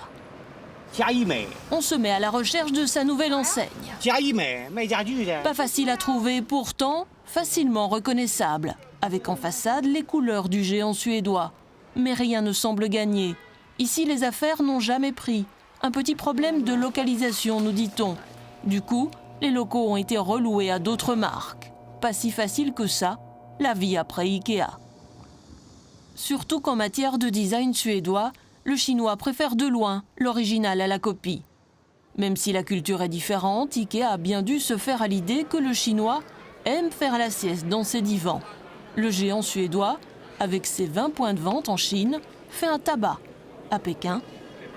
On se met à la recherche de sa nouvelle enseigne. Pas facile à trouver, pourtant facilement reconnaissable, avec en façade les couleurs du géant suédois. Mais rien ne semble gagner. Ici, les affaires n'ont jamais pris. Un petit problème de localisation, nous dit-on. Du coup, les locaux ont été reloués à d'autres marques. Pas si facile que ça, la vie après IKEA. Surtout qu'en matière de design suédois, le chinois préfère de loin l'original à la copie. Même si la culture est différente, IKEA a bien dû se faire à l'idée que le chinois aime faire la sieste dans ses divans. Le géant suédois, avec ses 20 points de vente en Chine, fait un tabac. À Pékin,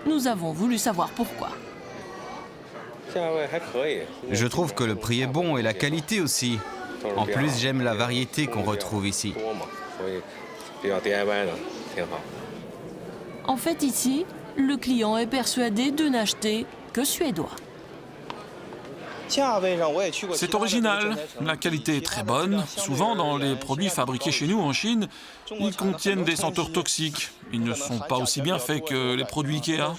nous avons voulu savoir pourquoi. Je trouve que le prix est bon et la qualité aussi. En plus, j'aime la variété qu'on retrouve ici. En fait, ici, le client est persuadé de n'acheter que suédois. C'est original, la qualité est très bonne. Souvent, dans les produits fabriqués chez nous en Chine, ils contiennent des senteurs toxiques. Ils ne sont pas aussi bien faits que les produits IKEA.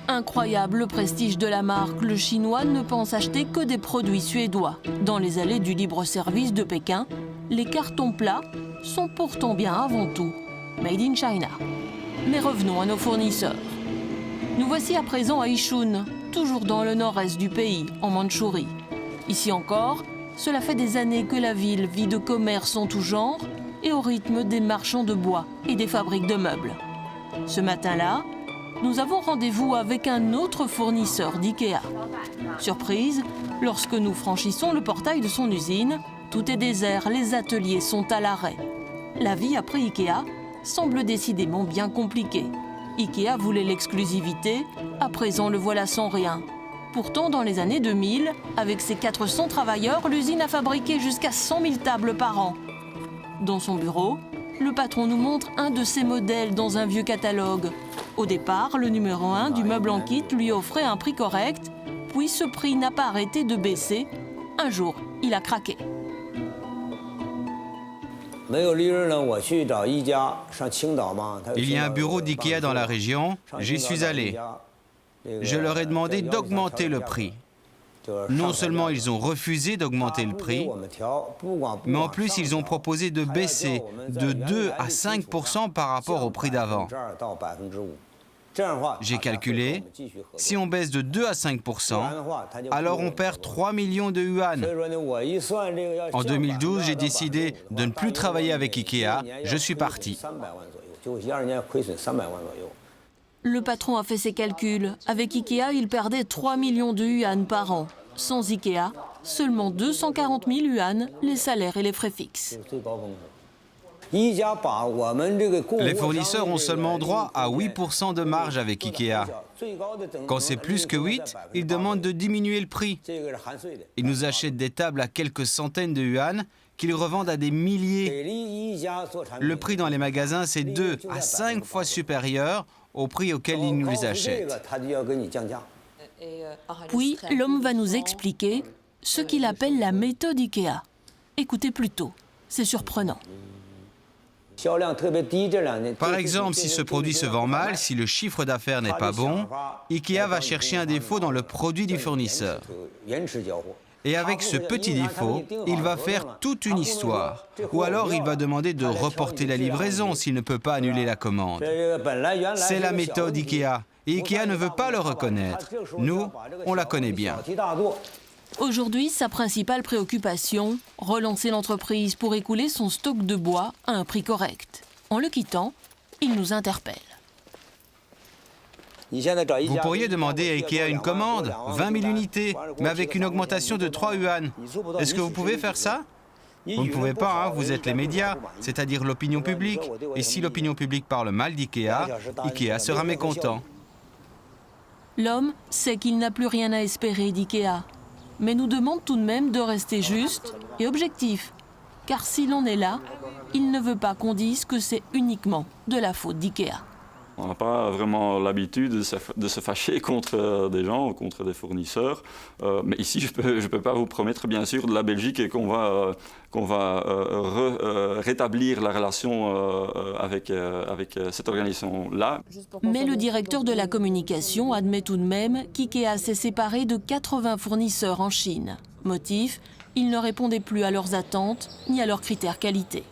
Incroyable le prestige de la marque, le chinois ne pense acheter que des produits suédois. Dans les allées du libre-service de Pékin, les cartons plats sont pourtant bien avant tout Made in China. Mais revenons à nos fournisseurs. Nous voici à présent à Yichun, toujours dans le nord-est du pays, en Mandchourie. Ici encore, cela fait des années que la ville vit de commerce en tout genre et au rythme des marchands de bois et des fabriques de meubles. Ce matin-là, nous avons rendez-vous avec un autre fournisseur d'IKEA. Surprise, lorsque nous franchissons le portail de son usine, tout est désert, les ateliers sont à l'arrêt. La vie après IKEA semble décidément bien compliquée. IKEA voulait l'exclusivité, à présent le voilà sans rien. Pourtant, dans les années 2000, avec ses 400 travailleurs, l'usine a fabriqué jusqu'à 100 000 tables par an. Dans son bureau, le patron nous montre un de ses modèles dans un vieux catalogue. Au départ, le numéro 1 du meuble en kit lui offrait un prix correct, puis ce prix n'a pas arrêté de baisser. Un jour, il a craqué. Il y a un bureau d'IKEA dans la région, j'y suis allé. Je leur ai demandé d'augmenter le prix. Non seulement ils ont refusé d'augmenter le prix, mais en plus ils ont proposé de baisser de 2 à 5% par rapport au prix d'avant. J'ai calculé, si on baisse de 2 à 5%, alors on perd 3 millions de yuan. En 2012, j'ai décidé de ne plus travailler avec IKEA, je suis parti. Le patron a fait ses calculs. Avec Ikea, il perdait 3 millions de yuan par an. Sans Ikea, seulement 240 000 yuan, les salaires et les frais fixes. Les fournisseurs ont seulement droit à 8% de marge avec Ikea. Quand c'est plus que 8, ils demandent de diminuer le prix. Ils nous achètent des tables à quelques centaines de yuan qu'ils revendent à des milliers. Le prix dans les magasins, c'est 2 à 5 fois supérieur au prix auquel ils nous les achètent. Puis, l'homme va nous expliquer ce qu'il appelle la méthode Ikea. Écoutez plutôt, c'est surprenant. Par exemple, si ce produit se vend mal, si le chiffre d'affaires n'est pas bon, Ikea va chercher un défaut dans le produit du fournisseur. Et avec ce petit défaut, il va faire toute une histoire. Ou alors il va demander de reporter la livraison s'il ne peut pas annuler la commande. C'est la méthode Ikea. Et Ikea ne veut pas le reconnaître. Nous, on la connaît bien. Aujourd'hui, sa principale préoccupation, relancer l'entreprise pour écouler son stock de bois à un prix correct. En le quittant, il nous interpelle. Vous pourriez demander à Ikea une commande, 20 000 unités, mais avec une augmentation de 3 yuan. Est-ce que vous pouvez faire ça? Vous ne pouvez pas, hein, vous êtes les médias, c'est-à-dire l'opinion publique. Et si l'opinion publique parle mal d'Ikea, Ikea sera mécontent. L'homme sait qu'il n'a plus rien à espérer d'Ikea, mais nous demande tout de même de rester juste et objectif. Car s'il en est là, il ne veut pas qu'on dise que c'est uniquement de la faute d'Ikea. On n'a pas vraiment l'habitude de se fâcher contre des gens, contre des fournisseurs. Mais ici, je peux pas vous promettre, bien sûr, de la Belgique et qu'on va rétablir la relation avec cette organisation-là. Mais le directeur de la communication admet tout de même qu'IKEA s'est séparé de 80 fournisseurs en Chine. Motif, ils ne répondaient plus à leurs attentes ni à leurs critères qualité.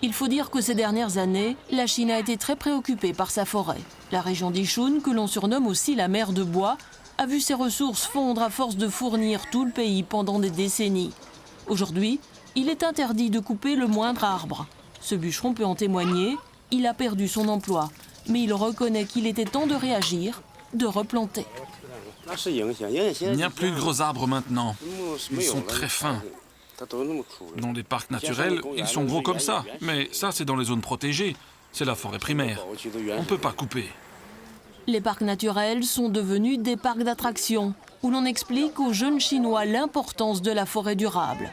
Il faut dire que ces dernières années, la Chine a été très préoccupée par sa forêt. La région d'Ichun, que l'on surnomme aussi la mer de bois, a vu ses ressources fondre à force de fournir tout le pays pendant des décennies. Aujourd'hui, il est interdit de couper le moindre arbre. Ce bûcheron peut en témoigner, il a perdu son emploi, mais il reconnaît qu'il était temps de réagir, de replanter. Il n'y a plus de gros arbres maintenant. Ils sont très fins. Dans des parcs naturels, ils sont gros comme ça. Mais ça, c'est dans les zones protégées. C'est la forêt primaire. On ne peut pas couper. Les parcs naturels sont devenus des parcs d'attractions, où l'on explique aux jeunes Chinois l'importance de la forêt durable.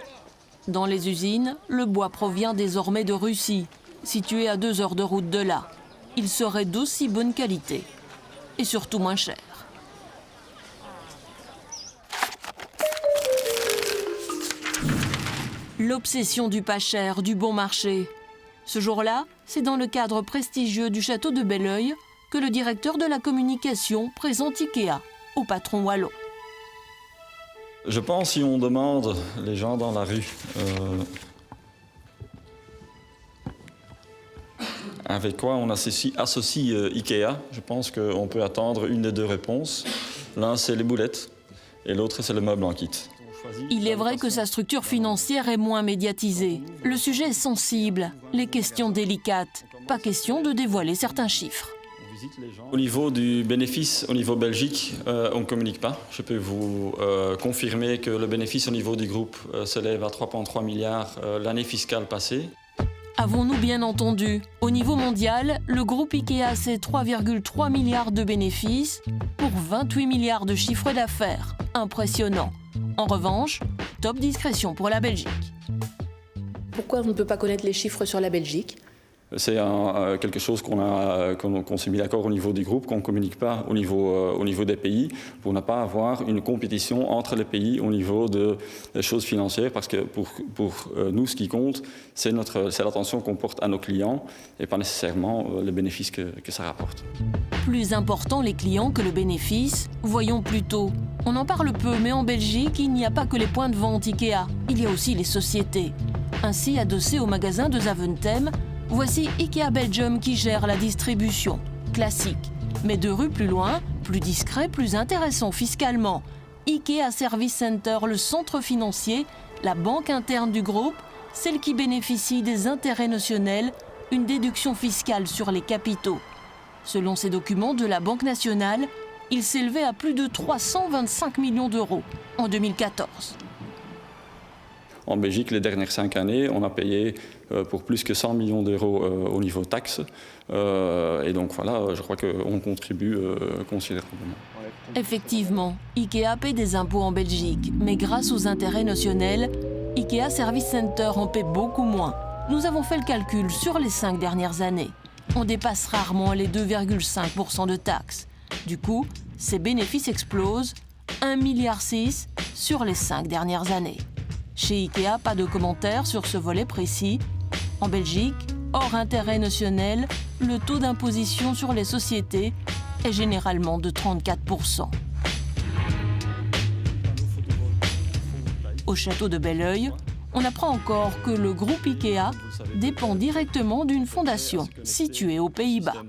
Dans les usines, le bois provient désormais de Russie, située à 2 heures de route de là. Il serait d'aussi bonne qualité, et surtout moins cher. L'obsession du pas cher, du bon marché. Ce jour-là, c'est dans le cadre prestigieux du château de Belleuil que le directeur de la communication présente Ikea au patron wallon. Je pense si on demande les gens dans la rue avec quoi on associe Ikea, je pense qu'on peut attendre une des deux réponses. L'un, c'est les boulettes et l'autre, c'est le meuble en kit. Il est vrai que sa structure financière est moins médiatisée. Le sujet est sensible, les questions délicates. Pas question de dévoiler certains chiffres. Au niveau du bénéfice, au niveau Belgique, on ne communique pas. Je peux vous confirmer que le bénéfice au niveau du groupe s'élève à 3,3 milliards l'année fiscale passée. Avons-nous bien entendu? Au niveau mondial, le groupe Ikea, c'est 3,3 milliards de bénéfices pour 28 milliards de chiffre d'affaires. Impressionnant. En revanche, top discrétion pour la Belgique. Pourquoi on ne peut pas connaître les chiffres sur la Belgique? C'est quelque chose qu'on s'est mis d'accord au niveau du groupe, qu'on ne communique pas au niveau des pays, pour ne pas avoir une compétition entre les pays au niveau des choses financières, parce que pour nous, ce qui compte, c'est l'attention qu'on porte à nos clients et pas nécessairement les bénéfices que ça rapporte. Plus important les clients que le bénéfice, voyons plutôt. On en parle peu, mais en Belgique, il n'y a pas que les points de vente Ikea, il y a aussi les sociétés. Ainsi, adossé au magasin de Zaventem, voici Ikea Belgium qui gère la distribution. Classique. Mais 2 rues plus loin, plus discret, plus intéressant fiscalement. Ikea Service Center, le centre financier, la banque interne du groupe, celle qui bénéficie des intérêts notionnels, une déduction fiscale sur les capitaux. Selon ces documents de la Banque nationale, il s'élevait à plus de 325 millions d'euros en 2014. En Belgique, les dernières 5 années, on a payé pour plus que 100 millions d'euros au niveau taxes. Et donc voilà, je crois qu'on contribue considérablement. Effectivement, IKEA paie des impôts en Belgique, mais grâce aux intérêts notionnels, IKEA Service Center en paie beaucoup moins. Nous avons fait le calcul sur les 5 dernières années. On dépasse rarement les 2,5% de taxes. Du coup, ses bénéfices explosent, 1,6 milliard sur les 5 dernières années. Chez IKEA, pas de commentaires sur ce volet précis. En Belgique, hors intérêt notionnel, le taux d'imposition sur les sociétés est généralement de 34%. Au château de Belleuil, on apprend encore que le groupe IKEA dépend directement d'une fondation située aux Pays-Bas.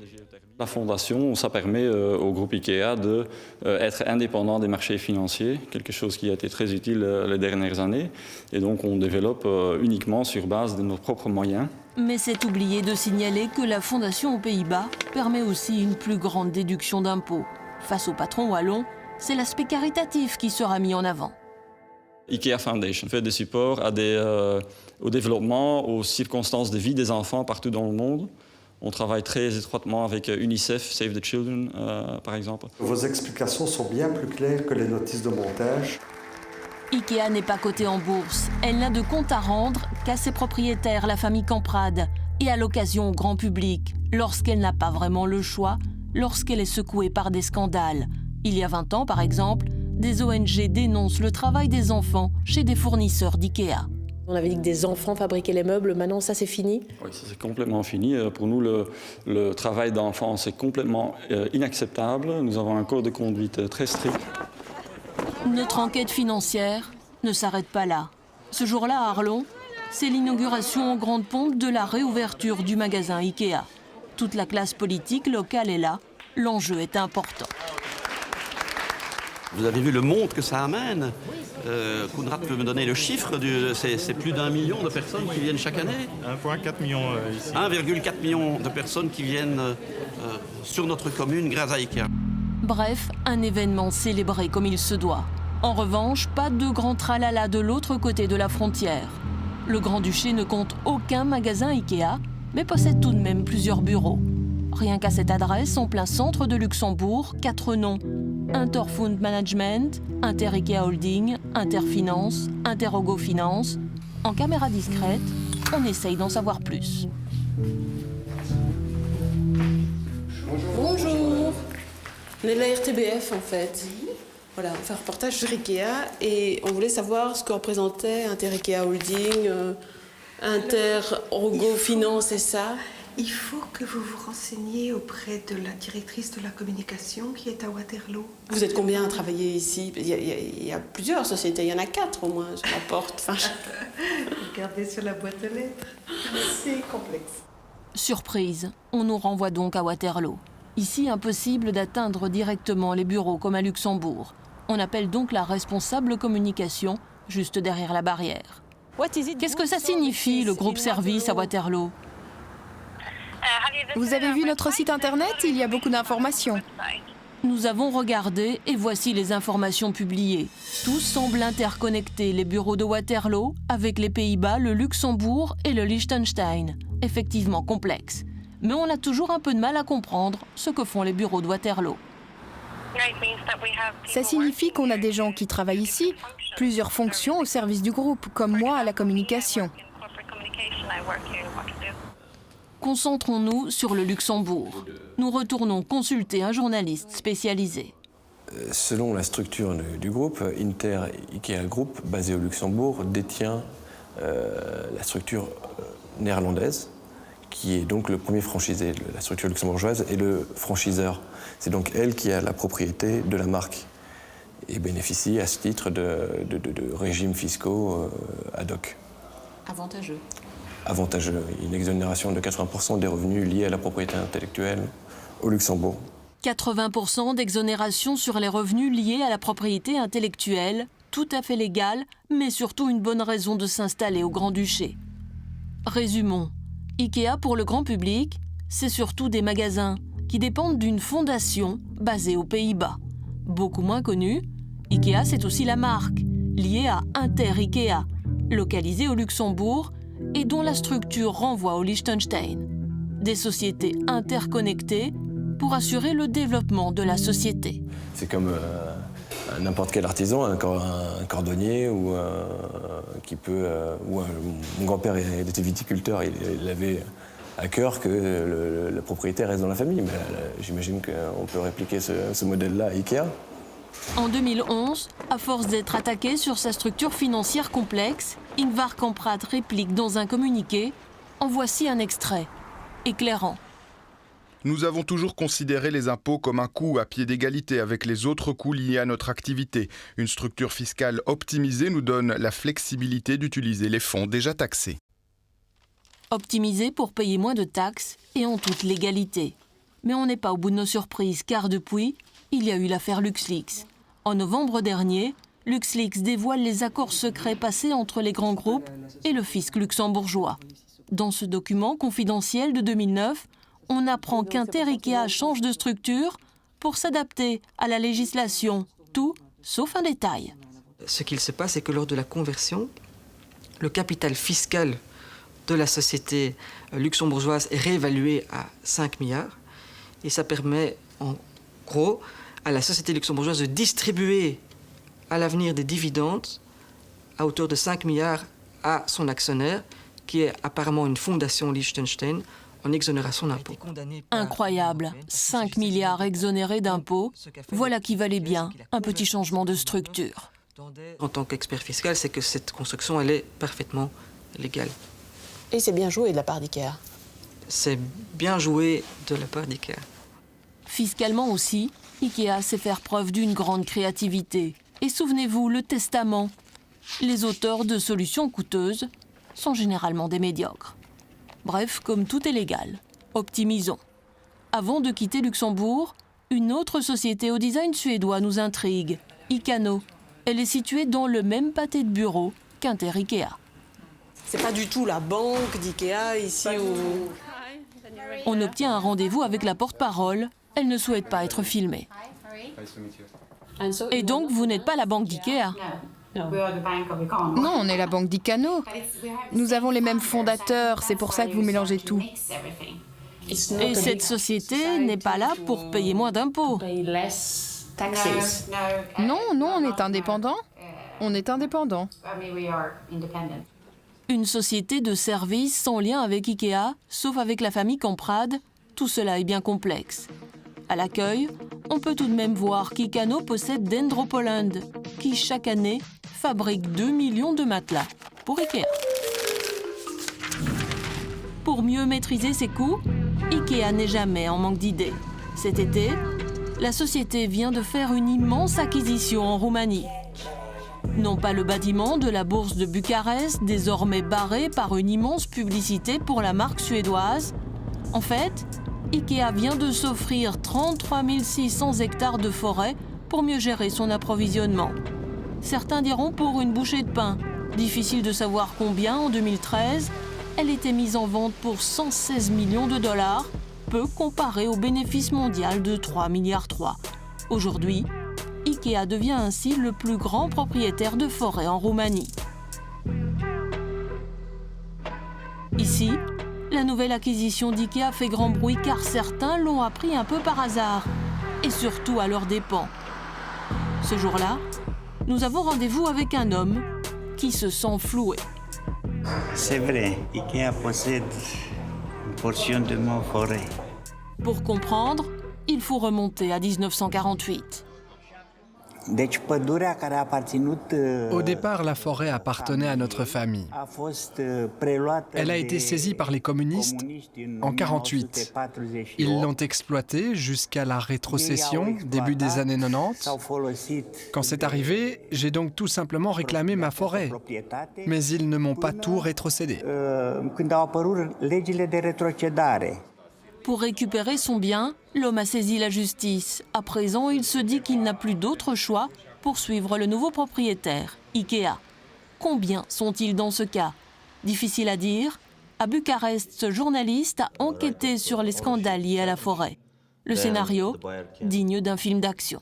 La fondation, ça permet au groupe IKEA d'être indépendant des marchés financiers, quelque chose qui a été très utile les dernières années. Et donc on développe uniquement sur base de nos propres moyens. Mais c'est oublié de signaler que la fondation aux Pays-Bas permet aussi une plus grande déduction d'impôts. Face au patron wallon, c'est l'aspect caritatif qui sera mis en avant. IKEA Foundation fait des supports au développement, aux circonstances de vie des enfants partout dans le monde. On travaille très étroitement avec UNICEF, Save the Children, par exemple. Vos explications sont bien plus claires que les notices de montage. IKEA n'est pas cotée en bourse. Elle n'a de compte à rendre qu'à ses propriétaires, la famille Kamprad, et à l'occasion au grand public, lorsqu'elle n'a pas vraiment le choix, lorsqu'elle est secouée par des scandales. Il y a 20 ans, par exemple, des ONG dénoncent le travail des enfants chez des fournisseurs d'IKEA. On avait dit que des enfants fabriquaient les meubles, maintenant ça c'est fini? Oui, ça c'est complètement fini. Pour nous, le travail d'enfants c'est complètement inacceptable. Nous avons un code de conduite très strict. Notre enquête financière ne s'arrête pas là. Ce jour-là à Arlon, c'est l'inauguration en grande pompe de la réouverture du magasin IKEA. Toute la classe politique locale est là. L'enjeu est important. Vous avez vu le monde que ça amène. Kounrad peut me donner le chiffre, c'est plus d'1 million de personnes qui viennent chaque année. 1,4 million ici. 1,4 million de personnes qui viennent sur notre commune grâce à IKEA. Bref, un événement célébré comme il se doit. En revanche, pas de grand tralala de l'autre côté de la frontière. Le Grand-Duché ne compte aucun magasin IKEA, mais possède tout de même plusieurs bureaux. Rien qu'à cette adresse, en plein centre de Luxembourg, 4 noms. Interfund Management, Inter-IKEA Holding, Interfinance, Interogo Finance. En caméra discrète, on essaye d'en savoir plus. Bonjour. On est de la RTBF en fait. Voilà, on fait un reportage sur IKEA et on voulait savoir ce que représentait Inter-IKEA Holding, Interogo Finance et ça. Il faut que vous vous renseigniez auprès de la directrice de la communication qui est à Waterloo. Vous êtes combien à travailler ici? Il y a plusieurs sociétés, il y en a 4 au moins sur la porte. Regardez sur la boîte de lettres, c'est complexe. Surprise, on nous renvoie donc à Waterloo. Ici, impossible d'atteindre directement les bureaux comme à Luxembourg. On appelle donc la responsable communication juste derrière la barrière. Qu'est-ce que ça signifie, le groupe service à Waterloo? Vous avez vu notre site internet? Il y a beaucoup d'informations. Nous avons regardé et voici les informations publiées. Tout semble interconnecté, les bureaux de Waterloo avec les Pays-Bas, le Luxembourg et le Liechtenstein. Effectivement complexe. Mais on a toujours un peu de mal à comprendre ce que font les bureaux de Waterloo. Ça signifie qu'on a des gens qui travaillent ici, plusieurs fonctions au service du groupe, comme moi à la communication. Concentrons-nous sur le Luxembourg. Nous retournons consulter un journaliste spécialisé. Selon la structure du groupe, Inter-IKEA Group, basé au Luxembourg, détient la structure néerlandaise, qui est donc le premier franchisé. La structure luxembourgeoise est le franchiseur. C'est donc elle qui a la propriété de la marque et bénéficie à ce titre de régimes fiscaux ad hoc. Avantageux. Avantageux. Une exonération de 80% des revenus liés à la propriété intellectuelle au Luxembourg. 80% d'exonération sur les revenus liés à la propriété intellectuelle, tout à fait légal, mais surtout une bonne raison de s'installer au Grand-Duché. Résumons. IKEA pour le grand public, c'est surtout des magasins. qui dépendent d'une fondation basée aux Pays-Bas. Beaucoup moins connue, IKEA, c'est aussi la marque, liée à Inter-IKEA, localisée au Luxembourg et dont la structure renvoie au Liechtenstein. Des sociétés interconnectées pour assurer le développement de la société. C'est comme n'importe quel artisan, un cordonnier ou mon grand-père était viticulteur, il avait à cœur que la propriété reste dans la famille. Mais j'imagine qu'on peut répliquer ce modèle-là à IKEA. En 2011, à force d'être attaqué sur sa structure financière complexe, Ingvar Kamprad réplique dans un communiqué. En voici un extrait, éclairant. Nous avons toujours considéré les impôts comme un coût à pied d'égalité avec les autres coûts liés à notre activité. Une structure fiscale optimisée nous donne la flexibilité d'utiliser les fonds déjà taxés. Optimisé pour payer moins de taxes et en toute légalité. Mais on n'est pas au bout de nos surprises, car depuis, il y a eu l'affaire LuxLeaks. En novembre dernier, LuxLeaks dévoile les accords secrets passés entre les grands groupes et le fisc luxembourgeois. Dans ce document confidentiel de 2009, on apprend qu'Inter-IKEA change de structure pour s'adapter à la législation, tout sauf un détail. Ce qu'il se passe, c'est que lors de la conversion, le capital fiscal de la société luxembourgeoise est réévalué à 5 milliards. Et ça permet, en gros, à la société luxembourgeoise de distribuer à l'avenir des dividendes à hauteur de 5 milliards à son actionnaire, qui est apparemment une fondation Liechtenstein, en exonération d'impôts. Incroyable, 5 milliards exonérés d'impôts, voilà qui valait bien un petit changement de structure. En tant qu'expert fiscal, c'est que cette construction, elle est parfaitement légale. Et c'est bien joué de la part d'IKEA. C'est bien joué de la part d'IKEA. Fiscalement aussi, IKEA sait faire preuve d'une grande créativité. Et souvenez-vous, le testament. Les auteurs de solutions coûteuses sont généralement des médiocres. Bref, comme tout est légal, optimisons. Avant de quitter Luxembourg, une autre société au design suédois nous intrigue, Ikano. Elle est située dans le même pâté de bureau qu'Inter-IKEA. C'est pas du tout la banque d'IKEA ici où... On obtient un rendez-vous avec la porte-parole. Elle ne souhaite pas être filmée. Et donc, vous n'êtes pas la banque d'IKEA ? Non, on est la banque d'Ikano. Nous avons les mêmes fondateurs, c'est pour ça que vous mélangez tout. Et cette société n'est pas là pour payer moins d'impôts. Non, on est indépendant. On est indépendant. Une société de services sans lien avec IKEA, sauf avec la famille Kamprad, tout cela est bien complexe. À l'accueil, on peut tout de même voir qu'Ikano possède Dendropoland, qui chaque année fabrique 2 millions de matelas pour IKEA. Pour mieux maîtriser ses coûts, IKEA n'est jamais en manque d'idées. Cet été, la société vient de faire une immense acquisition en Roumanie. Non pas le bâtiment de la bourse de Bucarest, désormais barré par une immense publicité pour la marque suédoise. En fait, IKEA vient de s'offrir 33 600 hectares de forêt pour mieux gérer son approvisionnement. Certains diront pour une bouchée de pain. Difficile de savoir combien en 2013. Elle était mise en vente pour 116 millions de dollars, peu comparé au bénéfice mondial de 3,3 milliards. Aujourd'hui, IKEA devient ainsi le plus grand propriétaire de forêt en Roumanie. Ici, la nouvelle acquisition d'IKEA fait grand bruit car certains l'ont appris un peu par hasard, et surtout à leurs dépens. Ce jour-là, nous avons rendez-vous avec un homme qui se sent floué. C'est vrai, IKEA possède une portion de ma forêt. Pour comprendre, il faut remonter à 1948. Au départ, la forêt appartenait à notre famille. Elle a été saisie par les communistes en 1948. Ils l'ont exploitée jusqu'à la rétrocession, début des années 90. Quand c'est arrivé, j'ai donc tout simplement réclamé ma forêt. Mais ils ne m'ont pas tout rétrocédé. Pour récupérer son bien, l'homme a saisi la justice. À présent, il se dit qu'il n'a plus d'autre choix pour suivre le nouveau propriétaire, IKEA. Combien sont-ils dans ce cas? Difficile à dire. À Bucarest, ce journaliste a enquêté sur les scandales liés à la forêt. Le scénario, digne d'un film d'action.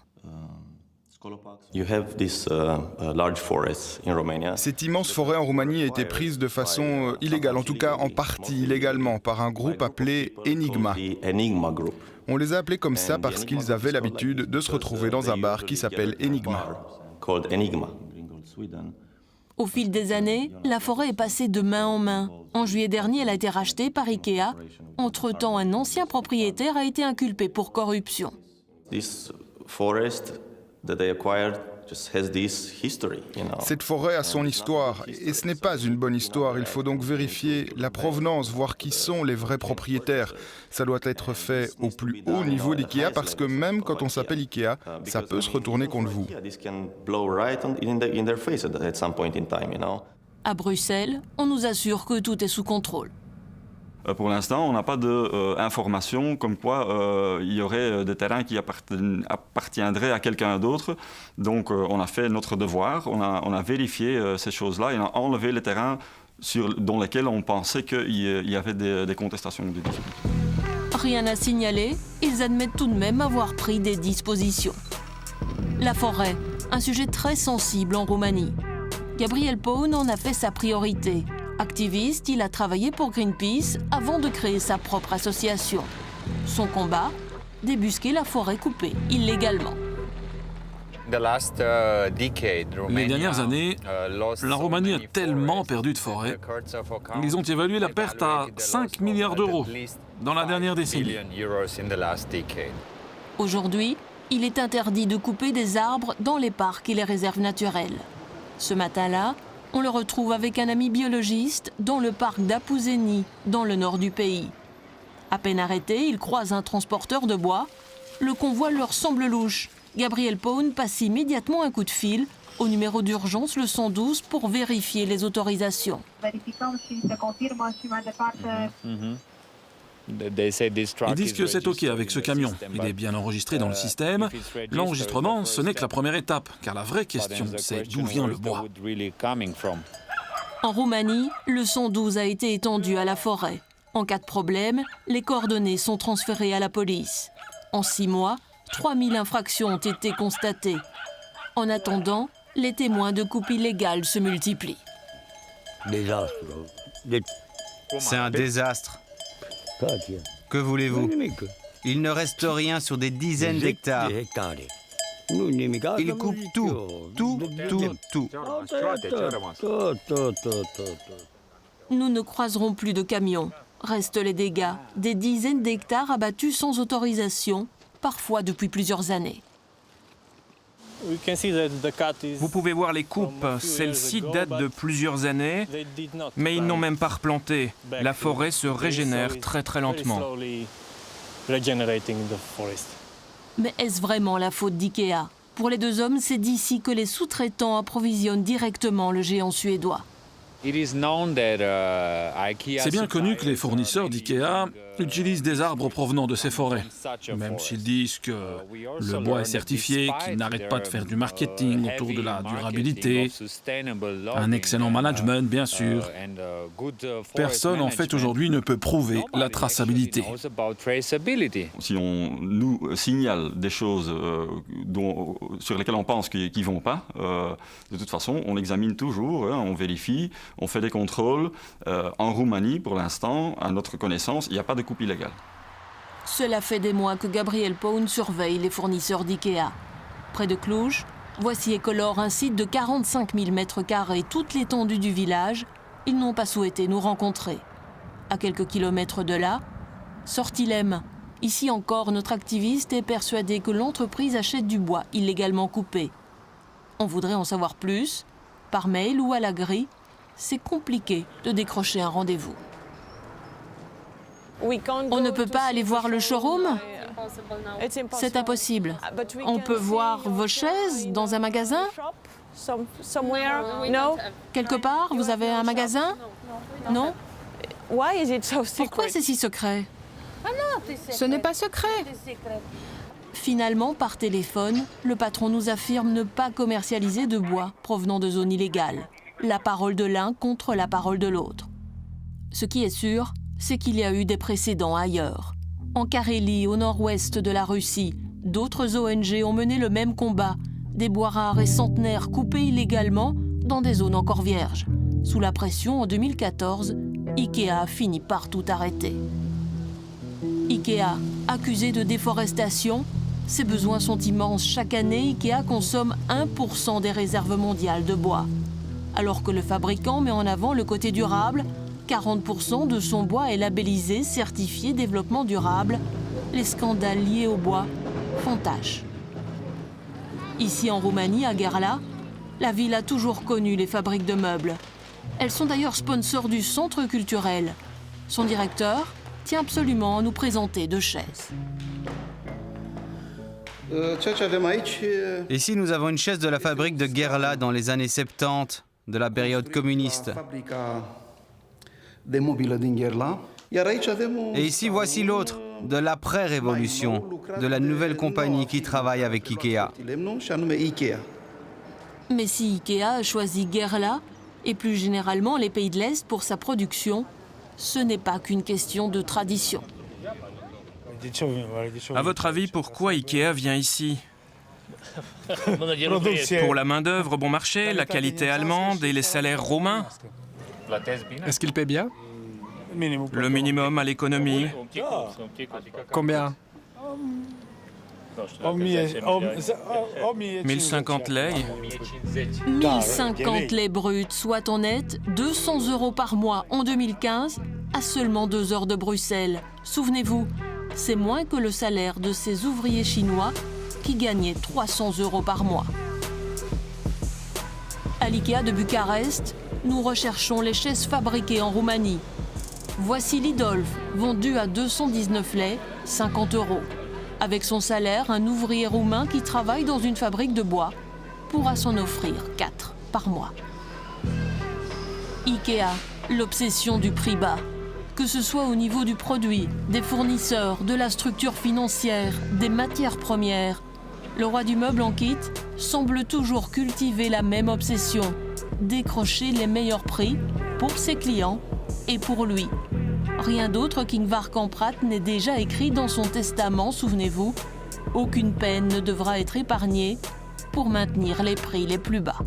Cette immense forêt en Roumanie a été prise de façon illégale, en tout cas en partie illégalement, par un groupe appelé Enigma. On les a appelés comme ça parce qu'ils avaient l'habitude de se retrouver dans un bar qui s'appelle Enigma. Au fil des années, la forêt est passée de main en main. En juillet dernier, elle a été rachetée par Ikea. Entre-temps, un ancien propriétaire a été inculpé pour corruption. Cette forêt a son histoire, et ce n'est pas une bonne histoire. Il faut donc vérifier la provenance, voir qui sont les vrais propriétaires. Ça doit être fait au plus haut niveau d'IKEA, parce que même quand on s'appelle IKEA, ça peut se retourner contre vous. À Bruxelles, on nous assure que tout est sous contrôle. Pour l'instant, on n'a pas d'informations comme quoi il y aurait des terrains qui appartiendraient à quelqu'un d'autre. Donc on a fait notre devoir, on a vérifié ces choses-là et on a enlevé les terrains dans lesquels on pensait qu'il y avait des contestations. Rien à signaler, ils admettent tout de même avoir pris des dispositions. La forêt, un sujet très sensible en Roumanie. Gabriel Paun en a fait sa priorité. Activiste, il a travaillé pour Greenpeace avant de créer sa propre association. Son combat, débusquer la forêt coupée illégalement. Les dernières années, la Roumanie a tellement perdu de forêt. Ils ont évalué la perte à 5 milliards d'euros dans la dernière décennie. Aujourd'hui, il est interdit de couper des arbres dans les parcs et les réserves naturelles. Ce matin-là, on le retrouve avec un ami biologiste dans le parc d'Apuzeni, dans le nord du pays. À peine arrêté, il croise un transporteur de bois. Le convoi leur semble louche. Gabriel Paun passe immédiatement un coup de fil au numéro d'urgence le 112 pour vérifier les autorisations. Ils disent que c'est OK avec ce camion. Il est bien enregistré dans le système. L'enregistrement, ce n'est que la première étape, car la vraie question, c'est d'où vient le bois. En Roumanie, le 112 a été étendu à la forêt. En cas de problème, les coordonnées sont transférées à la police. En 6 mois, 3000 infractions ont été constatées. En attendant, les témoins de coupes illégales se multiplient. C'est un désastre. Que voulez-vous? Il ne reste rien sur des dizaines d'hectares. Ils coupent tout. Nous ne croiserons plus de camions. Restent les dégâts, des dizaines d'hectares abattus sans autorisation, parfois depuis plusieurs années. Vous pouvez voir les coupes. Celles-ci datent de plusieurs années, mais ils n'ont même pas replanté. La forêt se régénère très très lentement. Mais est-ce vraiment la faute d'IKEA? Pour les deux hommes, c'est d'ici que les sous-traitants approvisionnent directement le géant suédois. C'est bien connu que les fournisseurs d'IKEA utilisent des arbres provenant de ces forêts. Même s'ils disent que le bois est certifié, qu'ils n'arrêtent pas de faire du marketing autour de la durabilité, un excellent management bien sûr. Personne en fait aujourd'hui ne peut prouver la traçabilité. Si on nous signale des choses sur lesquelles on pense qu'ils ne vont pas, de toute façon on examine toujours, on vérifie. On fait des contrôles. En Roumanie, pour l'instant, à notre connaissance, il n'y a pas de coupe illégale. Cela fait des mois que Gabriel Paun surveille les fournisseurs d'IKEA. Près de Cluj, voici Ecolor, un site de 45 000 m², toute l'étendue du village. Ils n'ont pas souhaité nous rencontrer. À quelques kilomètres de là, Sortilem. Ici encore, notre activiste est persuadé que l'entreprise achète du bois illégalement coupé. On voudrait en savoir plus, par mail ou à la grille. C'est compliqué de décrocher un rendez-vous. On ne peut pas aller voir le showroom? C'est impossible. On peut voir vos chaises dans un magasin? Quelque part, vous avez un magasin? Non? Pourquoi c'est si secret? Ce n'est pas secret. Finalement, par téléphone, le patron nous affirme ne pas commercialiser de bois provenant de zones illégales. La parole de l'un contre la parole de l'autre. Ce qui est sûr, c'est qu'il y a eu des précédents ailleurs. En Carélie, au nord-ouest de la Russie, d'autres ONG ont mené le même combat. Des bois rares et centenaires coupés illégalement dans des zones encore vierges. Sous la pression, en 2014, Ikea a fini par tout arrêter. Ikea, accusé de déforestation, ses besoins sont immenses. Chaque année, Ikea consomme 1% des réserves mondiales de bois. Alors que le fabricant met en avant le côté durable, 40% de son bois est labellisé, certifié développement durable. Les scandales liés au bois font tache. Ici en Roumanie, à Gherla, la ville a toujours connu les fabriques de meubles. Elles sont d'ailleurs sponsors du centre culturel. Son directeur tient absolument à nous présenter deux chaises. Ici, nous avons une chaise de la fabrique de Gherla dans les années 70, de la période communiste. Et ici, voici l'autre, de l'après-révolution, de la nouvelle compagnie qui travaille avec Ikea. Mais si Ikea a choisi Gherla, et plus généralement les pays de l'Est pour sa production, ce n'est pas qu'une question de tradition. À votre avis, pourquoi Ikea vient ici? Pour la main-d'œuvre bon marché, la qualité allemande et les salaires roumains? Est-ce qu'il paie bien? Le minimum à l'économie. Combien? 1050 lei. 1050 lei bruts, soit en net 200 € par mois en 2015, à seulement 2 heures de Bruxelles. Souvenez-vous, c'est moins que le salaire de ces ouvriers chinois qui gagnaient 300 € par mois. À l'IKEA de Bucarest, nous recherchons les chaises fabriquées en Roumanie. Voici Lidolf, vendu à 219 lei, 50 €. Avec son salaire, un ouvrier roumain qui travaille dans une fabrique de bois pourra s'en offrir 4 par mois. Ikea, l'obsession du prix bas. Que ce soit au niveau du produit, des fournisseurs, de la structure financière, des matières premières, le roi du meuble en kit semble toujours cultiver la même obsession, décrocher les meilleurs prix pour ses clients et pour lui. Rien d'autre qu'Ingvar Kamprad n'ait déjà écrit dans son testament, souvenez-vous, aucune peine ne devra être épargnée pour maintenir les prix les plus bas.